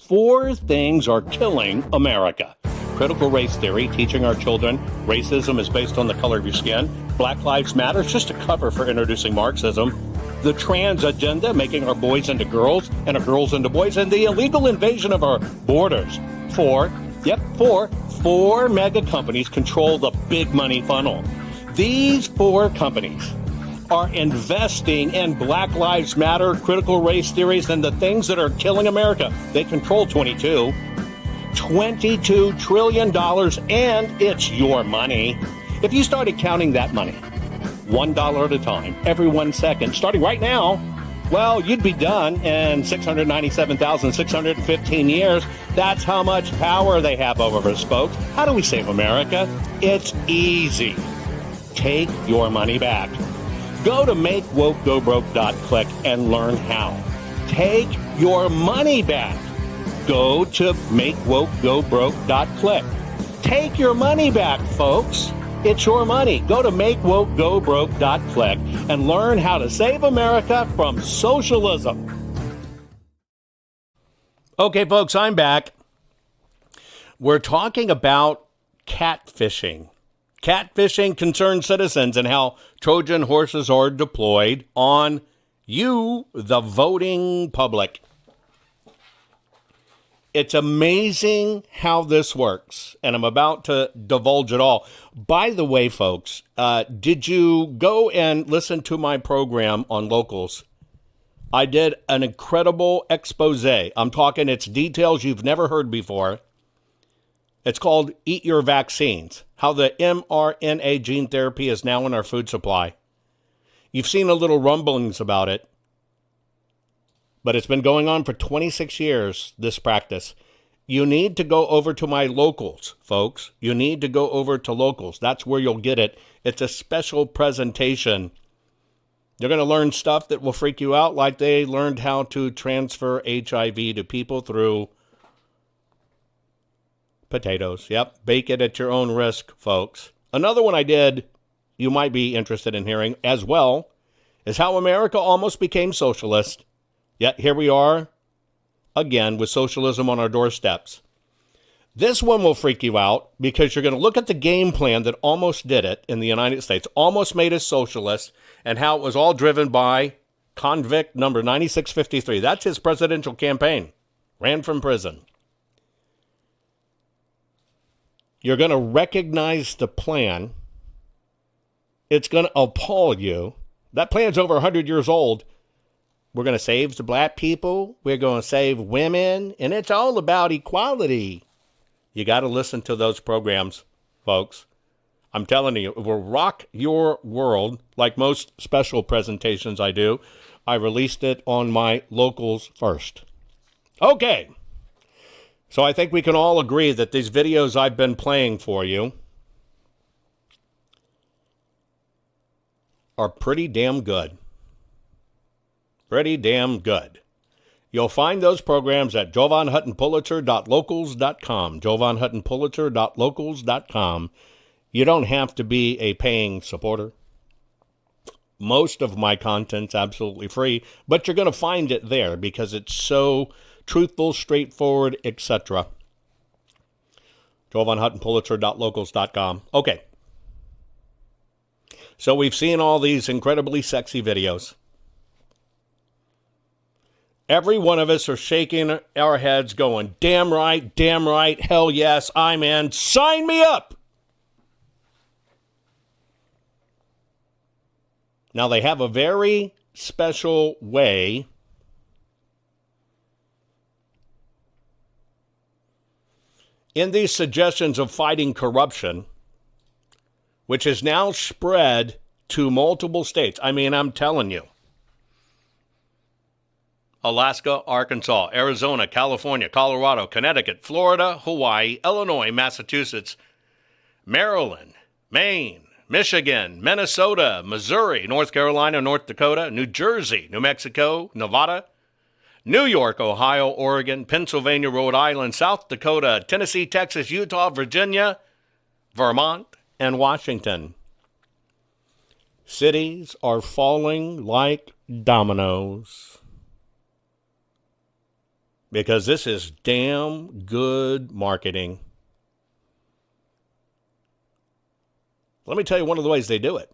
Four things are killing America. Critical race theory, teaching our children racism is based on the color of your skin. Black Lives Matter is just a cover for introducing Marxism. The trans agenda, making our boys into girls and our girls into boys, and the illegal invasion of our borders. Four mega companies control the big money funnel. These 4 companies are investing in Black Lives Matter, critical race theories, and the things that are killing America. They control $22 trillion, and it's your money. If you started counting that money, $1 at a time, every 1 second, starting right now, well, you'd be done in 697,615 years. That's how much power they have over us, folks. How do we save America? It's easy. Take your money back. Go to MakeWokeGoBroke.click and learn how. Take your money back. go to makewokeGoBroke.click. Take your money back, folks. It's your money. Go to makewokeGoBroke.click and learn how to save America from socialism. Okay, folks, I'm back. We're talking about catfishing. Catfishing concerned citizens and how Trojan horses are deployed on you, the voting public. It's amazing how this works, and I'm about to divulge it all. By the way, folks, did you go and listen to my program on locals? I did an incredible expose. I'm talking it's details you've never heard before. It's called Eat Your Vaccines, how the mRNA gene therapy is now in our food supply. You've seen a little rumblings about it, but it's been going on for 26 years, this practice. You need to go over to my locals, folks. You need to go over to locals. That's where you'll get it. It's a special presentation. You're going to learn stuff that will freak you out, like they learned how to transfer HIV to people through potatoes. Yep, bake it at your own risk, folks. Another one I did, you might be interested in hearing as well, is how America almost became socialist. Yet here we are, again, with socialism on our doorsteps. This one will freak you out because you're going to look at the game plan that almost did it in the United States, almost made us socialist, and how it was all driven by convict number 9653. That's his presidential campaign. Ran from prison. You're going to recognize the plan. It's going to appall you. That plan's over 100 years old. We're going to save the black people. We're going to save women. And it's all about equality. You got to listen to those programs, folks. I'm telling you, it will rock your world like most special presentations I do. I released it on my locals first. Okay. So I think we can all agree that these videos I've been playing for you are pretty damn good. Pretty damn good. You'll find those programs at jovanhuttonpulitzer.locals.com. jovanhuttonpulitzer.locals.com. You don't have to be a paying supporter. Most of my content's absolutely free, but you're going to find it there because it's so truthful, straightforward, etc. jovanhuttonpulitzer.locals.com. Okay. So we've seen all these incredibly sexy videos. Every one of us are shaking our heads going, damn right, hell yes, I'm in, sign me up! Now they have a very special way in these suggestions of fighting corruption, which is now spread to multiple states. I mean, I'm telling you. Alaska, Arkansas, Arizona, California, Colorado, Connecticut, Florida, Hawaii, Illinois, Massachusetts, Maryland, Maine, Michigan, Minnesota, Missouri, North Carolina, North Dakota, New Jersey, New Mexico, Nevada, New York, Ohio, Oregon, Pennsylvania, Rhode Island, South Dakota, Tennessee, Texas, Utah, Virginia, Vermont, and Washington. Cities are falling like dominoes. Because this is damn good marketing. Let me tell you one of the ways they do it.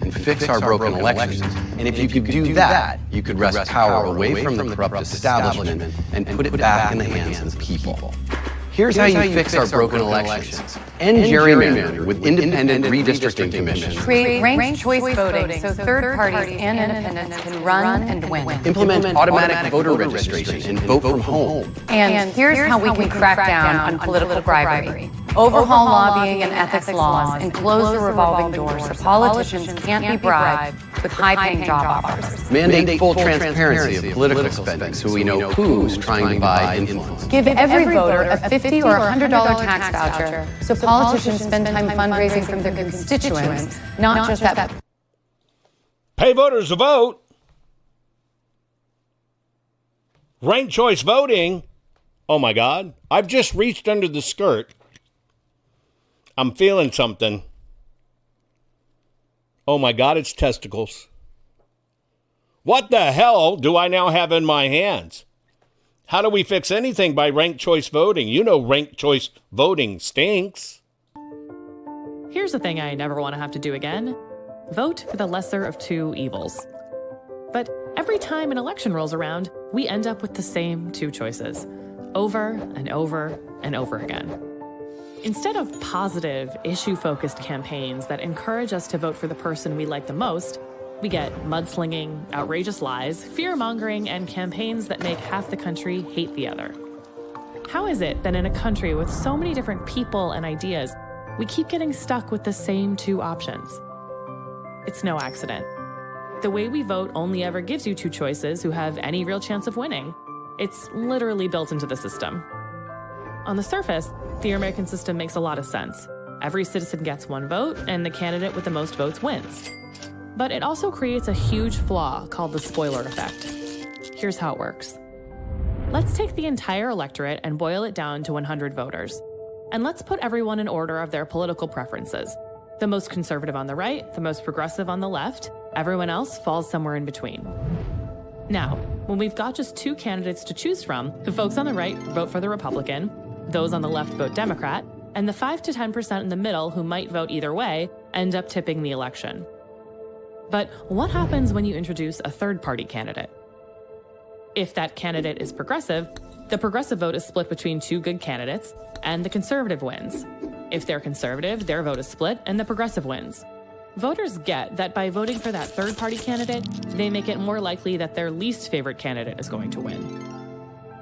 And fix our broken elections. And if you could do that, you could wrest power away from the corrupt establishment and put it back in the hands of the people. Here's how you fix our broken elections. End gerrymandering with independent redistricting commissions. Create ranked choice voting so third parties and independents can run and win. Implement automatic voter registration and vote from home. And here's how we can crack down on political bribery. Overhaul lobbying and ethics laws and close the revolving door so politicians can't be bribed with high-paying job offers. Mandate full transparency of political spending so we know who's trying to buy influence. Give every voter a $50 or $100 tax voucher so politicians spend time fundraising from their constituents, not just that. Pay voters to vote. Ranked choice voting? Oh my God. I've just reached under the skirt. I'm feeling something. Oh my God, it's testicles. What the hell do I now have in my hands? How do we fix anything by ranked choice voting? You know ranked choice voting stinks. Here's the thing I never want to have to do again. Vote for the lesser of two evils. But every time an election rolls around, we end up with the same two choices, over and over and over again. Instead of positive, issue-focused campaigns that encourage us to vote for the person we like the most, we get mudslinging, outrageous lies, fear-mongering, and campaigns that make half the country hate the other. How is it that in a country with so many different people and ideas, we keep getting stuck with the same two options? It's no accident. The way we vote only ever gives you two choices who have any real chance of winning. It's literally built into the system. On the surface, the American system makes a lot of sense. Every citizen gets one vote, and the candidate with the most votes wins. But it also creates a huge flaw called the spoiler effect. Here's how it works. Let's take the entire electorate and boil it down to 100 voters. And let's put everyone in order of their political preferences. The most conservative on the right, the most progressive on the left. Everyone else falls somewhere in between. Now, when we've got just two candidates to choose from, the folks on the right vote for the Republican, those on the left vote Democrat, and the 5 to 10% in the middle who might vote either way end up tipping the election. But what happens when you introduce a third-party candidate? If that candidate is progressive, the progressive vote is split between two good candidates, and the conservative wins. If they're conservative, their vote is split, and the progressive wins. Voters get that by voting for that third-party candidate, they make it more likely that their least favorite candidate is going to win.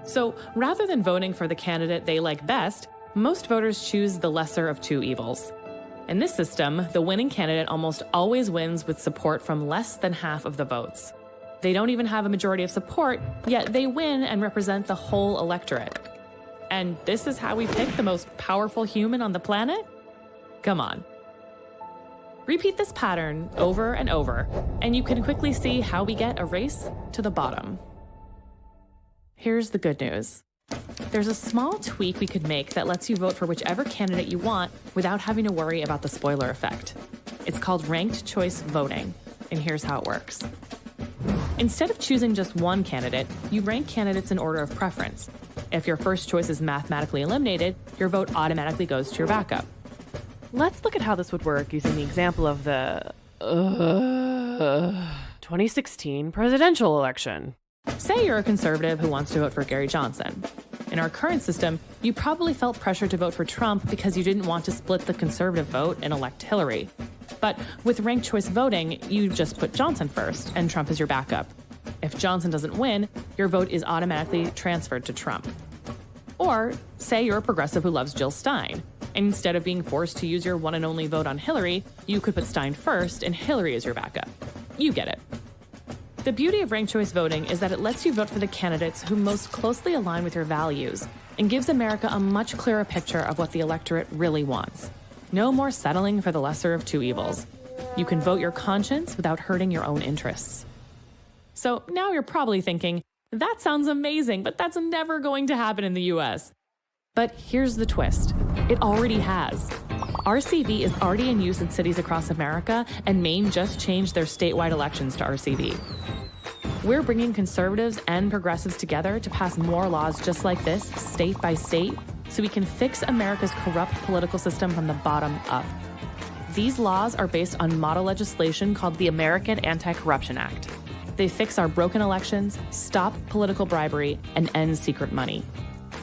So rather than voting for the candidate they like best, most voters choose the lesser of two evils. In this system, the winning candidate almost always wins with support from less than half of the votes. They don't even have a majority of support, yet they win and represent the whole electorate. And this is how we pick the most powerful human on the planet? Come on. Repeat this pattern over and over, and you can quickly see how we get a race to the bottom. Here's the good news. There's a small tweak we could make that lets you vote for whichever candidate you want without having to worry about the spoiler effect. It's called ranked choice voting, and here's how it works. Instead of choosing just one candidate, you rank candidates in order of preference. If your first choice is mathematically eliminated, your vote automatically goes to your backup. Let's look at how this would work using the example of the 2016 presidential election. Say you're a conservative who wants to vote for Gary Johnson. In our current system, you probably felt pressure to vote for Trump because you didn't want to split the conservative vote and elect Hillary. But with ranked choice voting, you just put Johnson first, and Trump is your backup. If Johnson doesn't win, your vote is automatically transferred to Trump. Or say you're a progressive who loves Jill Stein. Instead of being forced to use your one and only vote on Hillary, you could put Stein first and Hillary is your backup. You get it. The beauty of ranked choice voting is that it lets you vote for the candidates who most closely align with your values and gives America a much clearer picture of what the electorate really wants. No more settling for the lesser of two evils. You can vote your conscience without hurting your own interests. So now you're probably thinking, that sounds amazing, but that's never going to happen in the US. But here's the twist. It already has. RCV is already in use in cities across America, and Maine just changed their statewide elections to RCV. We're bringing conservatives and progressives together to pass more laws just like this, state by state, so we can fix America's corrupt political system from the bottom up. These laws are based on model legislation called the American Anti-Corruption Act. They fix our broken elections, stop political bribery, and end secret money.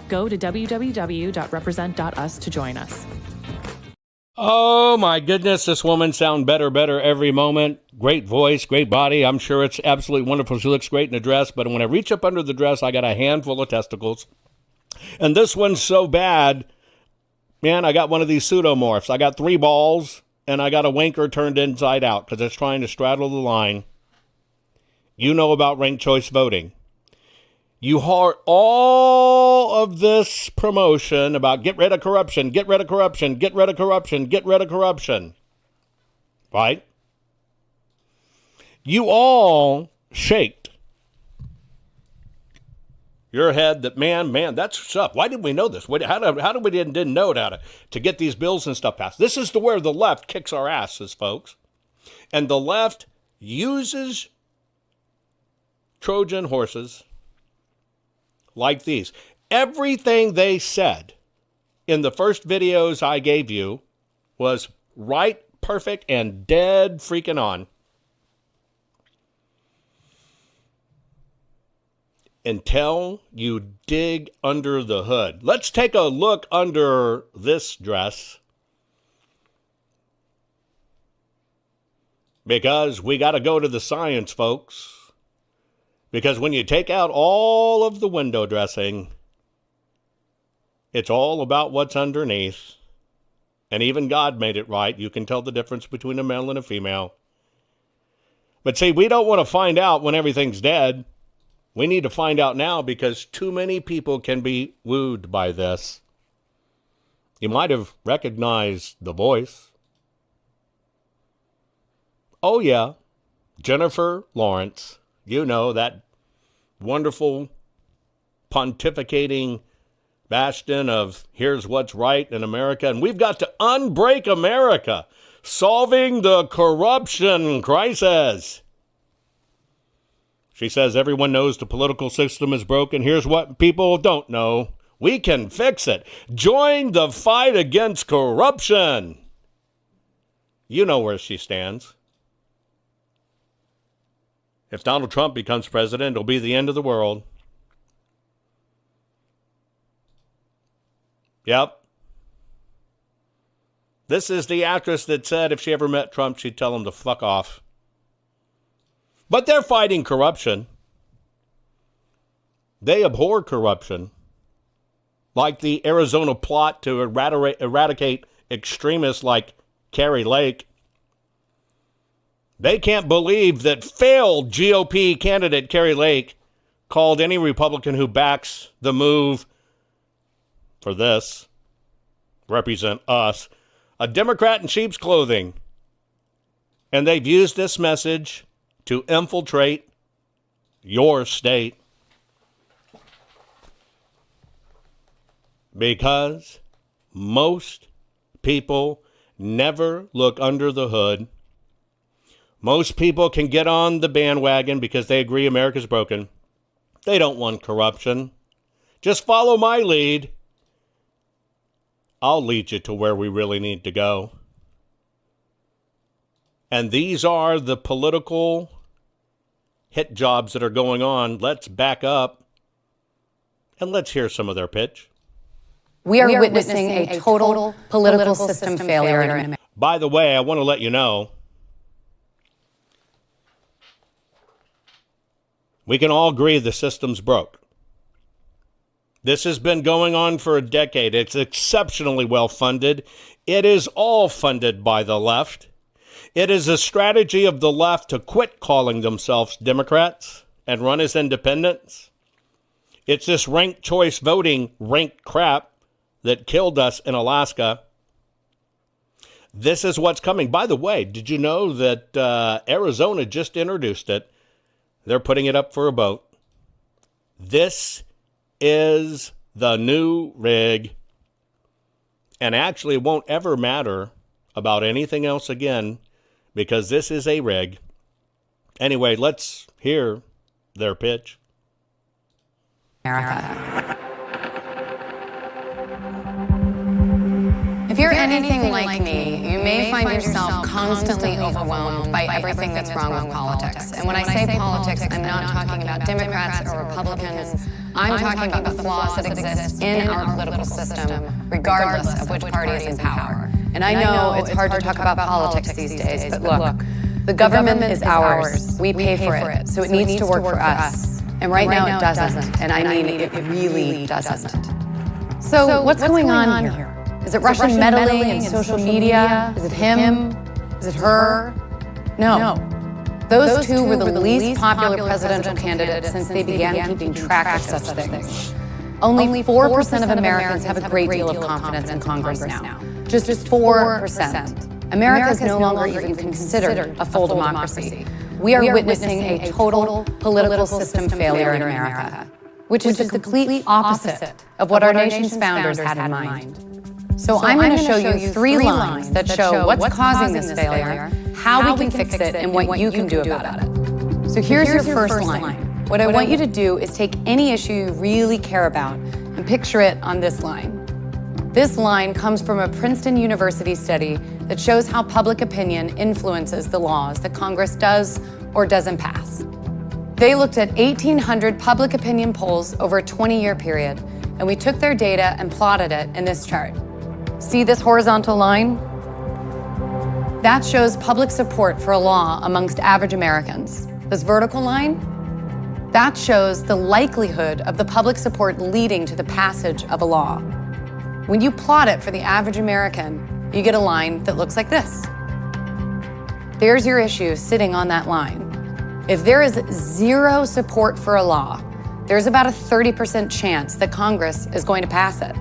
Go to www.represent.us to join us. Oh my goodness, this woman sounds better every moment. Great voice, great body. I'm sure it's absolutely wonderful. She looks great in a dress, but when I reach up under the dress, I got a handful of testicles. And this one's so bad, man, I got one of these pseudomorphs. I got 3 balls, and I got a wanker turned inside out because it's trying to straddle the line. You know about ranked choice voting. You heard all of this promotion about get rid of corruption, get rid of corruption, get rid of corruption, get rid of corruption. Right? You all shaked your head that, man, that's stuff. Why didn't we know this? How did we didn't know to get these bills and stuff passed? This is where the left kicks our asses, folks. And the left uses Trojan horses like these. Everything they said in the first videos I gave you was right, perfect, and dead freaking on. Until you dig under the hood. Let's take a look under this dress. Because we got to go to the science, folks. Because when you take out all of the window dressing, it's all about what's underneath. And even God made it right. You can tell the difference between a male and a female. But see, we don't want to find out when everything's dead. We need to find out now because too many people can be wooed by this. You might have recognized the voice. Oh, yeah. Jennifer Lawrence. You know, that wonderful pontificating bastion of here's what's right in America. And we've got to unbreak America, solving the corruption crisis. She says everyone knows the political system is broken. Here's what people don't know. We can fix it. Join the fight against corruption. You know where she stands. If Donald Trump becomes president, it'll be the end of the world. Yep. This is the actress that said if she ever met Trump, she'd tell him to fuck off. But they're fighting corruption. They abhor corruption. Like the Arizona plot to eradicate extremists like Kari Lake. They can't believe that failed GOP candidate Kari Lake called any Republican who backs the move for this, represent us, a Democrat in sheep's clothing. And they've used this message to infiltrate your state. Because most people never look under the hood. Most people can get on the bandwagon because they agree America's broken. They don't want corruption. Just follow my lead. I'll lead you to where we really need to go. And these are the political hit jobs that are going on. Let's back up and let's hear some of their pitch. We are witnessing a total political system failure in America. By the way, I want to let you know, we can all agree the system's broke. This has been going on for a decade. It's exceptionally well funded. It is all funded by the left. It is a strategy of the left to quit calling themselves Democrats and run as independents. It's this ranked choice voting rank crap that killed us in Alaska. This is what's coming. By the way, did you know that Arizona just introduced it? They're putting it up for a vote. This is the new rig. And actually, it won't ever matter about anything else again because this is a rig. Anyway, let's hear their pitch. America. If you're anything like me, you may find yourself constantly overwhelmed by everything that's wrong with politics. And when I say politics, I'm not talking about Democrats or Republicans. I'm talking about the flaws that exist in our political system, regardless of which party is in power. And I know it's hard to talk about politics these days, but look, the government is ours. We pay for it, so it needs to work for us. And right now it doesn't, and I mean it really doesn't. So what's going on here? Is it Russian meddling in social media? Is it him? Is it her? No. Those two were the least popular presidential candidates since they began keeping track of such things. Only 4% of Americans have a great deal of confidence in Congress now. Just 4%. America is no longer even considered a full democracy. We are witnessing a total political system failure in America. which is the complete opposite of what our nation's founders had in mind. So I'm going to show you 3 lines that show what's causing this failure, how we can fix it, and what you can do about it. So here's your first line. What I want you to do is take any issue you really care about and picture it on this line. This line comes from a Princeton University study that shows how public opinion influences the laws that Congress does or doesn't pass. They looked at 1,800 public opinion polls over a 20-year period, and we took their data and plotted it in this chart. See this horizontal line? That shows public support for a law amongst average Americans. This vertical line? That shows the likelihood of the public support leading to the passage of a law. When you plot it for the average American, you get a line that looks like this. There's your issue sitting on that line. If there is 0 support for a law, there's about a 30% chance that Congress is going to pass it.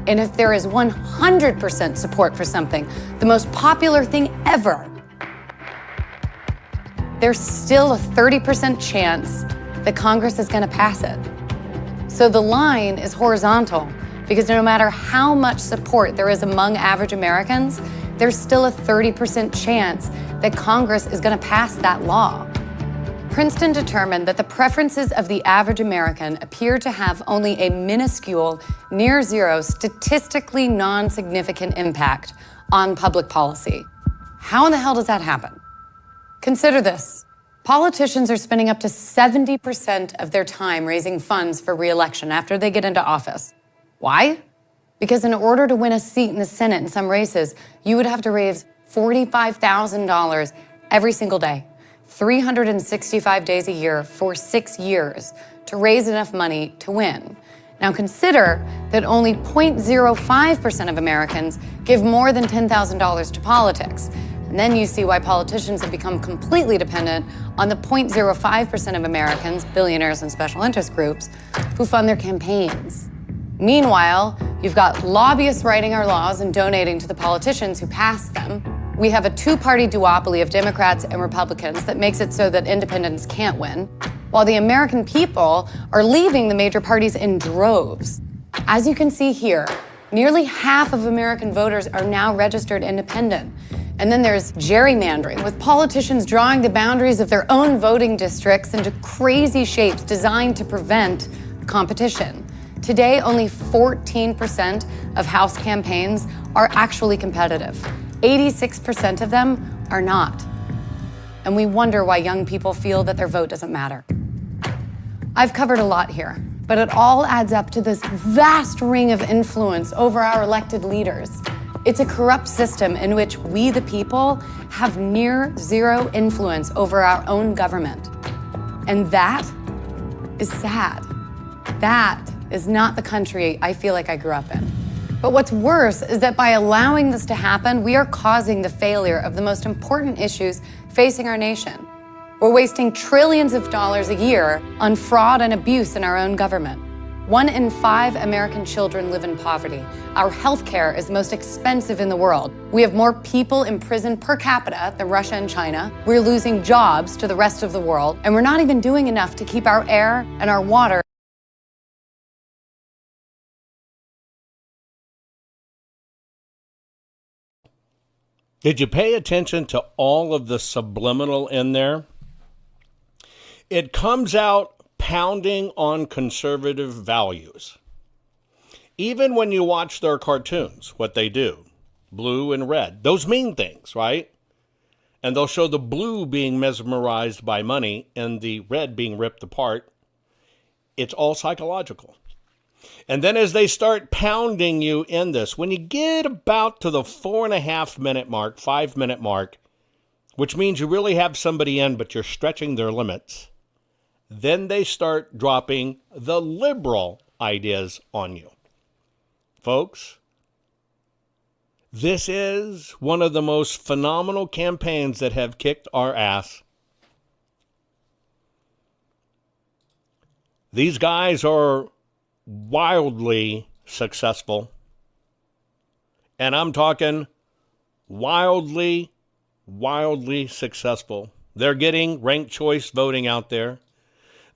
And if there is 100% support for something, the most popular thing ever, there's still a 30% chance that Congress is going to pass it. So the line is horizontal because no matter how much support there is among average Americans, there's still a 30% chance that Congress is going to pass that law. Princeton determined that the preferences of the average American appear to have only a minuscule, near zero, statistically non-significant impact on public policy. How in the hell does that happen? Consider this. Politicians are spending up to 70% of their time raising funds for re-election after they get into office. Why? Because in order to win a seat in the Senate in some races, you would have to raise $45,000 every single day, 365 days a year for 6 years to raise enough money to win. Now consider that only 0.05% of Americans give more than $10,000 to politics. And then you see why politicians have become completely dependent on the 0.05% of Americans, billionaires and special interest groups, who fund their campaigns. Meanwhile, you've got lobbyists writing our laws and donating to the politicians who pass them. We have a 2-party duopoly of Democrats and Republicans that makes it so that independents can't win, while the American people are leaving the major parties in droves. As you can see here, nearly half of American voters are now registered independent. And then there's gerrymandering, with politicians drawing the boundaries of their own voting districts into crazy shapes designed to prevent competition. Today, only 14% of House campaigns are actually competitive. 86% of them are not. And we wonder why young people feel that their vote doesn't matter. I've covered a lot here, but it all adds up to this vast ring of influence over our elected leaders. It's a corrupt system in which we, the people, have near zero influence over our own government. And that is sad. That is not the country I feel like I grew up in. But what's worse is that by allowing this to happen, we are causing the failure of the most important issues facing our nation. We're wasting trillions of dollars a year on fraud and abuse in our own government. 1 in 5 American children live in poverty. Our health care is the most expensive in the world. We have more people in prison per capita than Russia and China. We're losing jobs to the rest of the world, and we're not even doing enough to keep our air and our water. Did you pay attention to all of the subliminal in there? It comes out pounding on conservative values. Even when you watch their cartoons, what they do, blue and red, those mean things, right? And they'll show the blue being mesmerized by money and the red being ripped apart. It's all psychological. And then as they start pounding you in this, when you get about to the 4.5 minute mark, 5 minute mark, which means you really have somebody in, but you're stretching their limits, then they start dropping the liberal ideas on you. Folks, this is one of the most phenomenal campaigns that have kicked our ass. These guys are wildly successful. And I'm talking wildly successful. They're getting ranked choice voting out there.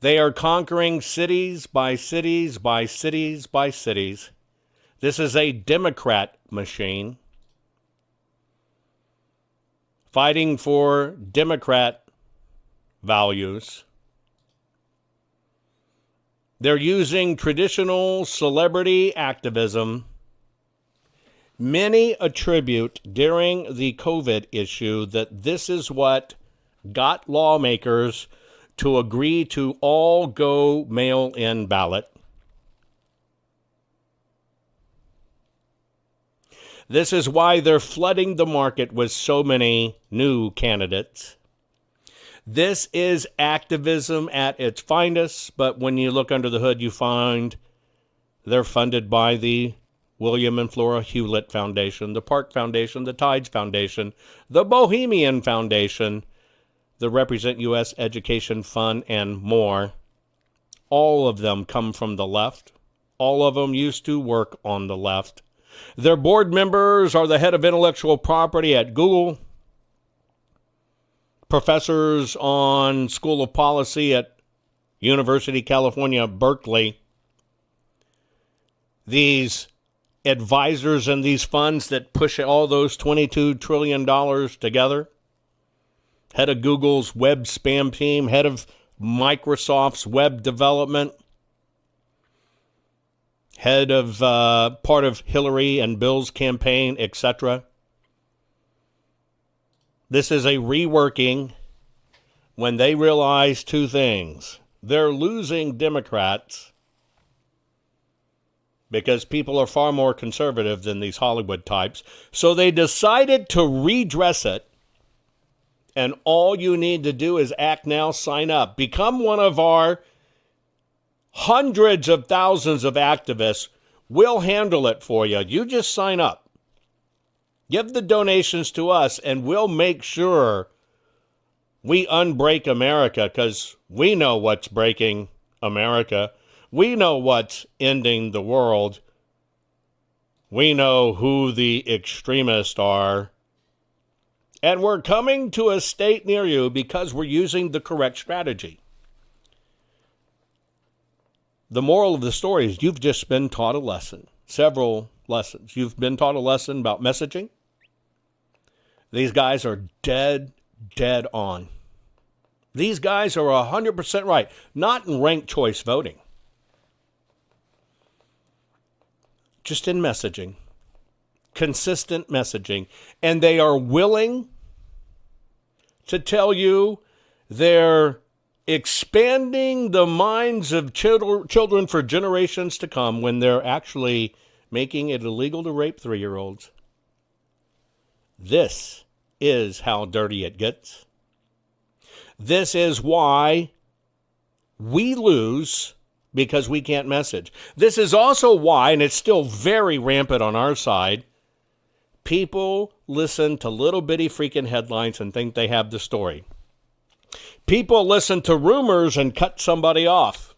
They are conquering cities by cities by cities by cities. This is a Democrat machine fighting for Democrat values. They're using traditional celebrity activism. Many attribute during the COVID issue that this is what got lawmakers to agree to all go mail-in ballot. This is why they're flooding the market with so many new candidates. This is activism at its finest, but when you look under the hood, you find they're funded by the William and Flora Hewlett Foundation, the Park Foundation, the Tides Foundation, the Bohemian Foundation, the Represent U.S. Education Fund, and more. All of them come from the left. All of them used to work on the left. Their board members are the head of intellectual property at Google, professors on School of Policy at University of California, Berkeley. These advisors and these funds that push all those $22 trillion together. Head of Google's web spam team, head of Microsoft's web development, head of part of Hillary and Bill's campaign, etc. This is a reworking when they realize two things. They're losing Democrats because people are far more conservative than these Hollywood types. So they decided to redress it. And all you need to do is act now, sign up. Become one of our hundreds of thousands of activists. We'll handle it for you. You just sign up. Give the donations to us, and we'll make sure we unbreak America, because we know what's breaking America. We know what's ending the world. We know who the extremists are. And we're coming to a state near you because we're using the correct strategy. The moral of the story is you've just been taught a lesson, several lessons. You've been taught a lesson about messaging. These guys are dead on. These guys are 100% right, not in ranked choice voting, just in messaging, consistent messaging. And they are willing to tell you they're expanding the minds of children for generations to come when they're actually making it illegal to rape 3-year-olds. This is how dirty it gets. This is why we lose, because we can't message. This is also why, and it's still very rampant on our side, people listen to little bitty freaking headlines and think they have the story. People listen to rumors and cut somebody off.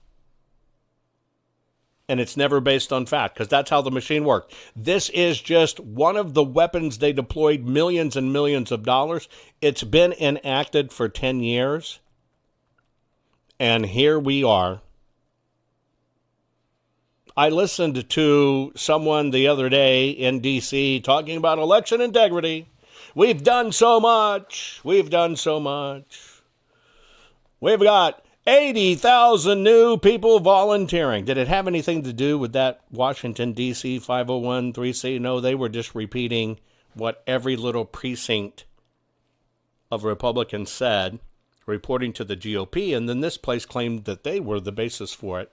And it's never based on fact, because that's how the machine worked. This is just one of the weapons they deployed millions and millions of dollars. It's been enacted for 10 years. And here we are. I listened to someone the other day in D.C. talking about election integrity. We've done so much. We've done so much. We've got 80,000 new people volunteering. Did it have anything to do with that Washington, D.C. 501(c)(3)? No, they were just repeating what every little precinct of Republicans said, reporting to the GOP, and then this place claimed that they were the basis for it.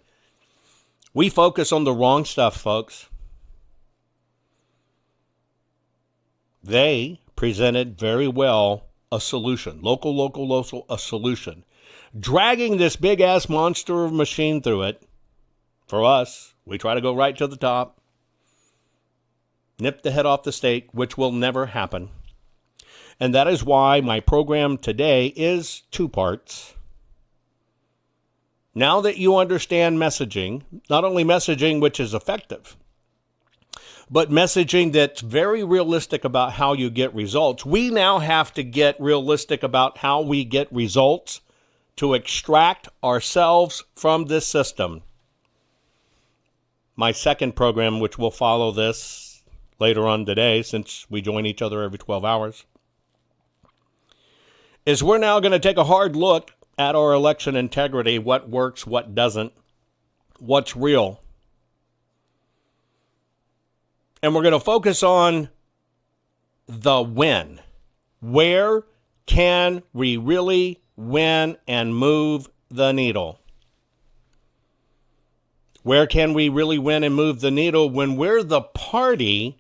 We focus on the wrong stuff, folks. They presented very well a solution, local, a solution. Dragging this big-ass monster machine through it, for us, we try to go right to the top, nip the head off the stake, which will never happen. And that is why my program today is 2 parts. Now that you understand messaging, not only messaging which is effective, but messaging that's very realistic about how you get results, we now have to get realistic about how we get results to extract ourselves from this system. My second program, which will follow this later on today, since we join each other every 12 hours, is we're now going to take a hard look at our election integrity, what works, what doesn't, what's real. And we're going to focus on the win. Where can we really win and move the needle? Where can we really win and move the needle when we're the party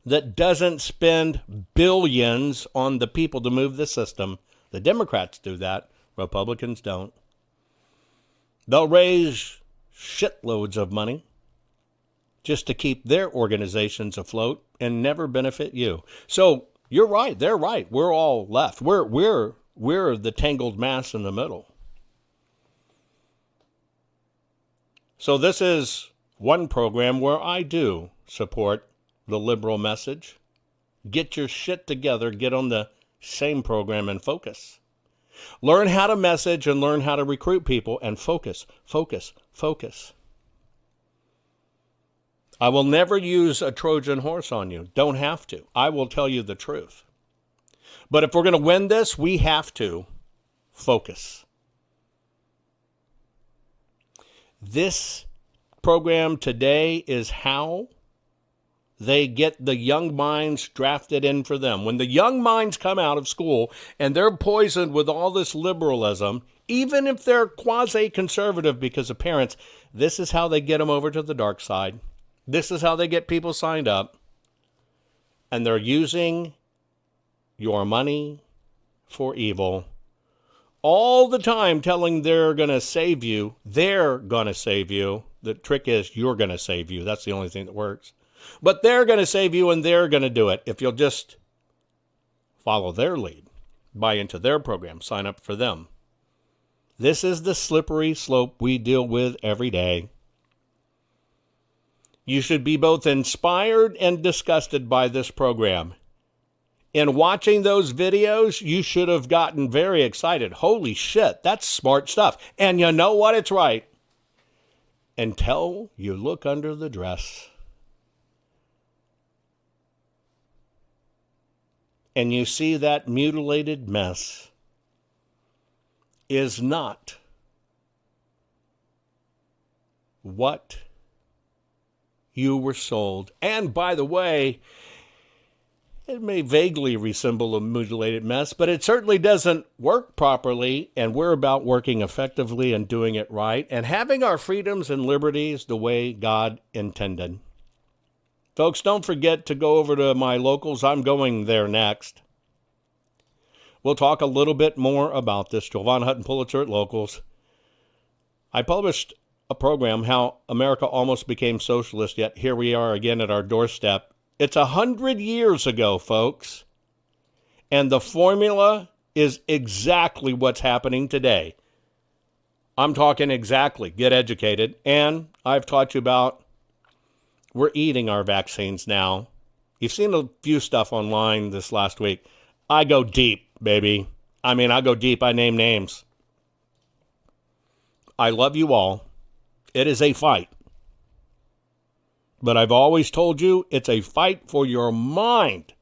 that doesn't spend billions on the people to move the system? The Democrats do that. Republicans don't. They'll raise shitloads of money just to keep their organizations afloat and never benefit you. So you're right. They're right. We're all left. We're the tangled mass in the middle. So this is one program where I do support the liberal message. Get your shit together. Get on the same program and focus. Learn how to message and learn how to recruit people and focus, focus, focus. I will never use a Trojan horse on you. Don't have to. I will tell you the truth. But if we're going to win this, we have to focus. This program today is how they get the young minds drafted in for them. When the young minds come out of school and they're poisoned with all this liberalism, even if they're quasi-conservative because of parents, this is how they get them over to the dark side. This is how they get people signed up. And they're using your money for evil. All the time telling they're going to save you. They're going to save you. The trick is you're going to save you. That's the only thing that works. But they're going to save you and they're going to do it if you'll just follow their lead. Buy into their program. Sign up for them. This is the slippery slope we deal with every day. You should be both inspired and disgusted by this program. In watching those videos, you should have gotten very excited. Holy shit, that's smart stuff. And you know what? It's right. Until you look under the dress. And you see that mutilated mess is not what you were sold. And by the way, it may vaguely resemble a mutilated mess, but it certainly doesn't work properly, and we're about working effectively and doing it right and having our freedoms and liberties the way God intended. Folks, don't forget to go over to my locals. I'm going there next. We'll talk a little bit more about this. Jovan, Hutton, Pulitzer at Locals. I published a program, How America Almost Became Socialist, yet here we are again at our doorstep. It's 100 years ago, folks. And the formula is exactly what's happening today. I'm talking exactly. Get educated. And I've taught you about we're eating our vaccines now. You've seen a few stuff online this last week. I go deep, baby. I go deep. I name names. I love you all. It is a fight. But I've always told you it's a fight for your mind.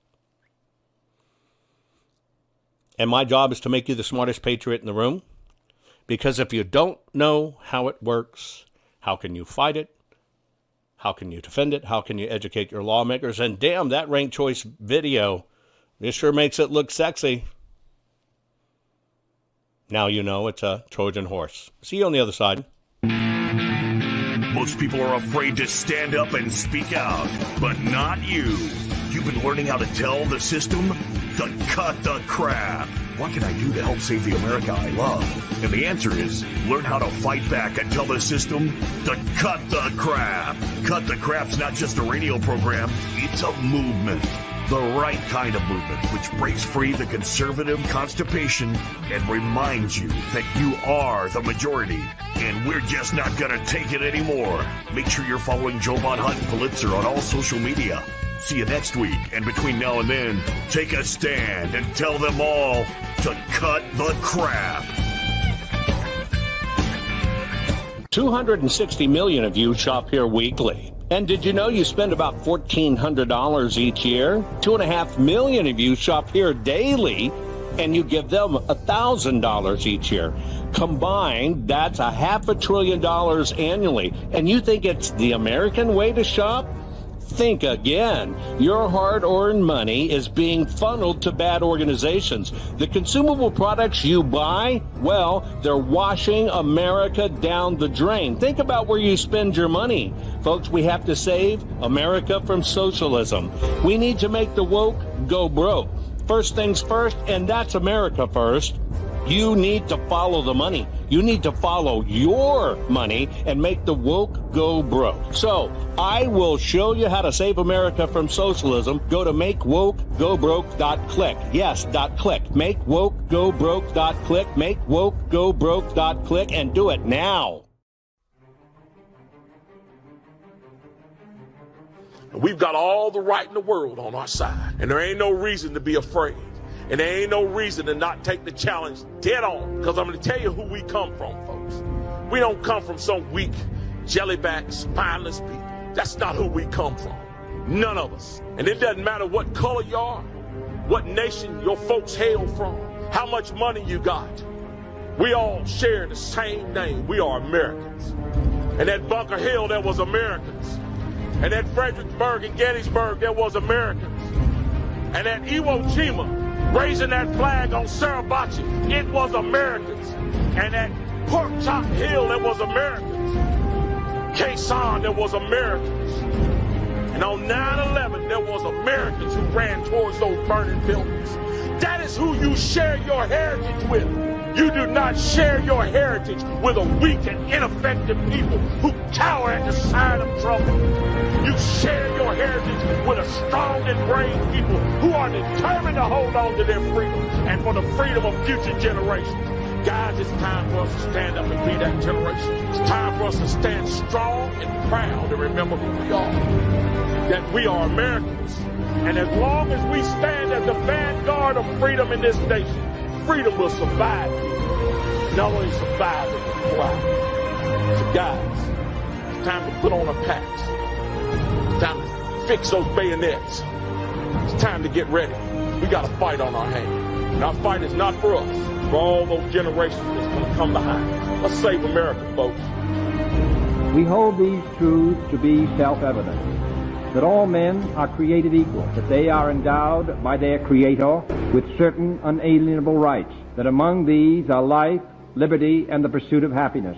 And my job is to make you the smartest patriot in the room. Because if you don't know how it works, how can you fight it? How can you defend it? How can you educate your lawmakers? And damn, that ranked choice video, it sure makes it look sexy. Now you know it's a Trojan horse. See you on the other side. Most people are afraid to stand up and speak out, but not you. You've been learning how to tell the system to cut the crap. What can I do to help save the America I love? And the answer is learn how to fight back and tell the system to cut the crap. Cut the Crap's not just a radio program, it's a movement. The right kind of movement, which breaks free the conservative constipation and reminds you that you are the majority. And we're just not going to take it anymore. Make sure you're following Jovan, Hutton, Pulitzer on all social media. See you next week. And between now and then, take a stand and tell them all to cut the crap. 260 million of you shop here weekly. And did you know you spend about $1,400 each year? 2.5 million of you shop here daily, and you give them $1,000 each year. Combined, that's $500 billion annually. And you think it's the American way to shop? Think again. Your hard-earned money is being funneled to bad organizations. The consumable products you buy, well, they're washing America down the drain. Think about where you spend your money. Folks, we have to save America from socialism. We need to make the woke go broke. First things first, and that's America first. You need to follow the money. You need to follow your money and make the woke go broke. So I will show you how to save America from socialism. Go to makewokegobroke.click. Yes, .click. Makewokegobroke.click. Makewokegobroke.click, and do it now. We've got all the right in the world on our side, and there ain't no reason to be afraid. And there ain't no reason to not take the challenge dead on, because I'm going to tell you who we come from, folks. We don't come from some weak, jellyback, spineless people. That's not who we come from. None of us. And it doesn't matter what color you are, what nation your folks hail from, how much money you got. We all share the same name. We are Americans. And at Bunker Hill, there was Americans. And at Fredericksburg and Gettysburg, there was Americans. And at Iwo Jima, raising that flag on Suribachi, it was Americans. And at Pork Chop Hill, there was Americans. Quezon, there was Americans. And on 9/11, there was Americans who ran towards those burning buildings. That is who you share your heritage with. You do not share your heritage with a weak and ineffective people who cower at the sight of trouble. You share your heritage with a strong and brave people who are determined to hold on to their freedom and for the freedom of future generations. Guys, it's time for us to stand up and be that generation. It's time for us to stand strong and proud and remember who we are. That we are Americans. And as long as we stand as the vanguard of freedom in this nation, freedom will survive. Not only survive, it will thrive. So guys, it's time to put on our packs. It's time to fix those bayonets. It's time to get ready. We got a fight on our hands. And our fight is not for us, for all those generations that's going to come behind. Let's save America, folks. We hold these truths to be self-evident, that all men are created equal, that they are endowed by their Creator with certain unalienable rights, that among these are life, liberty, and the pursuit of happiness.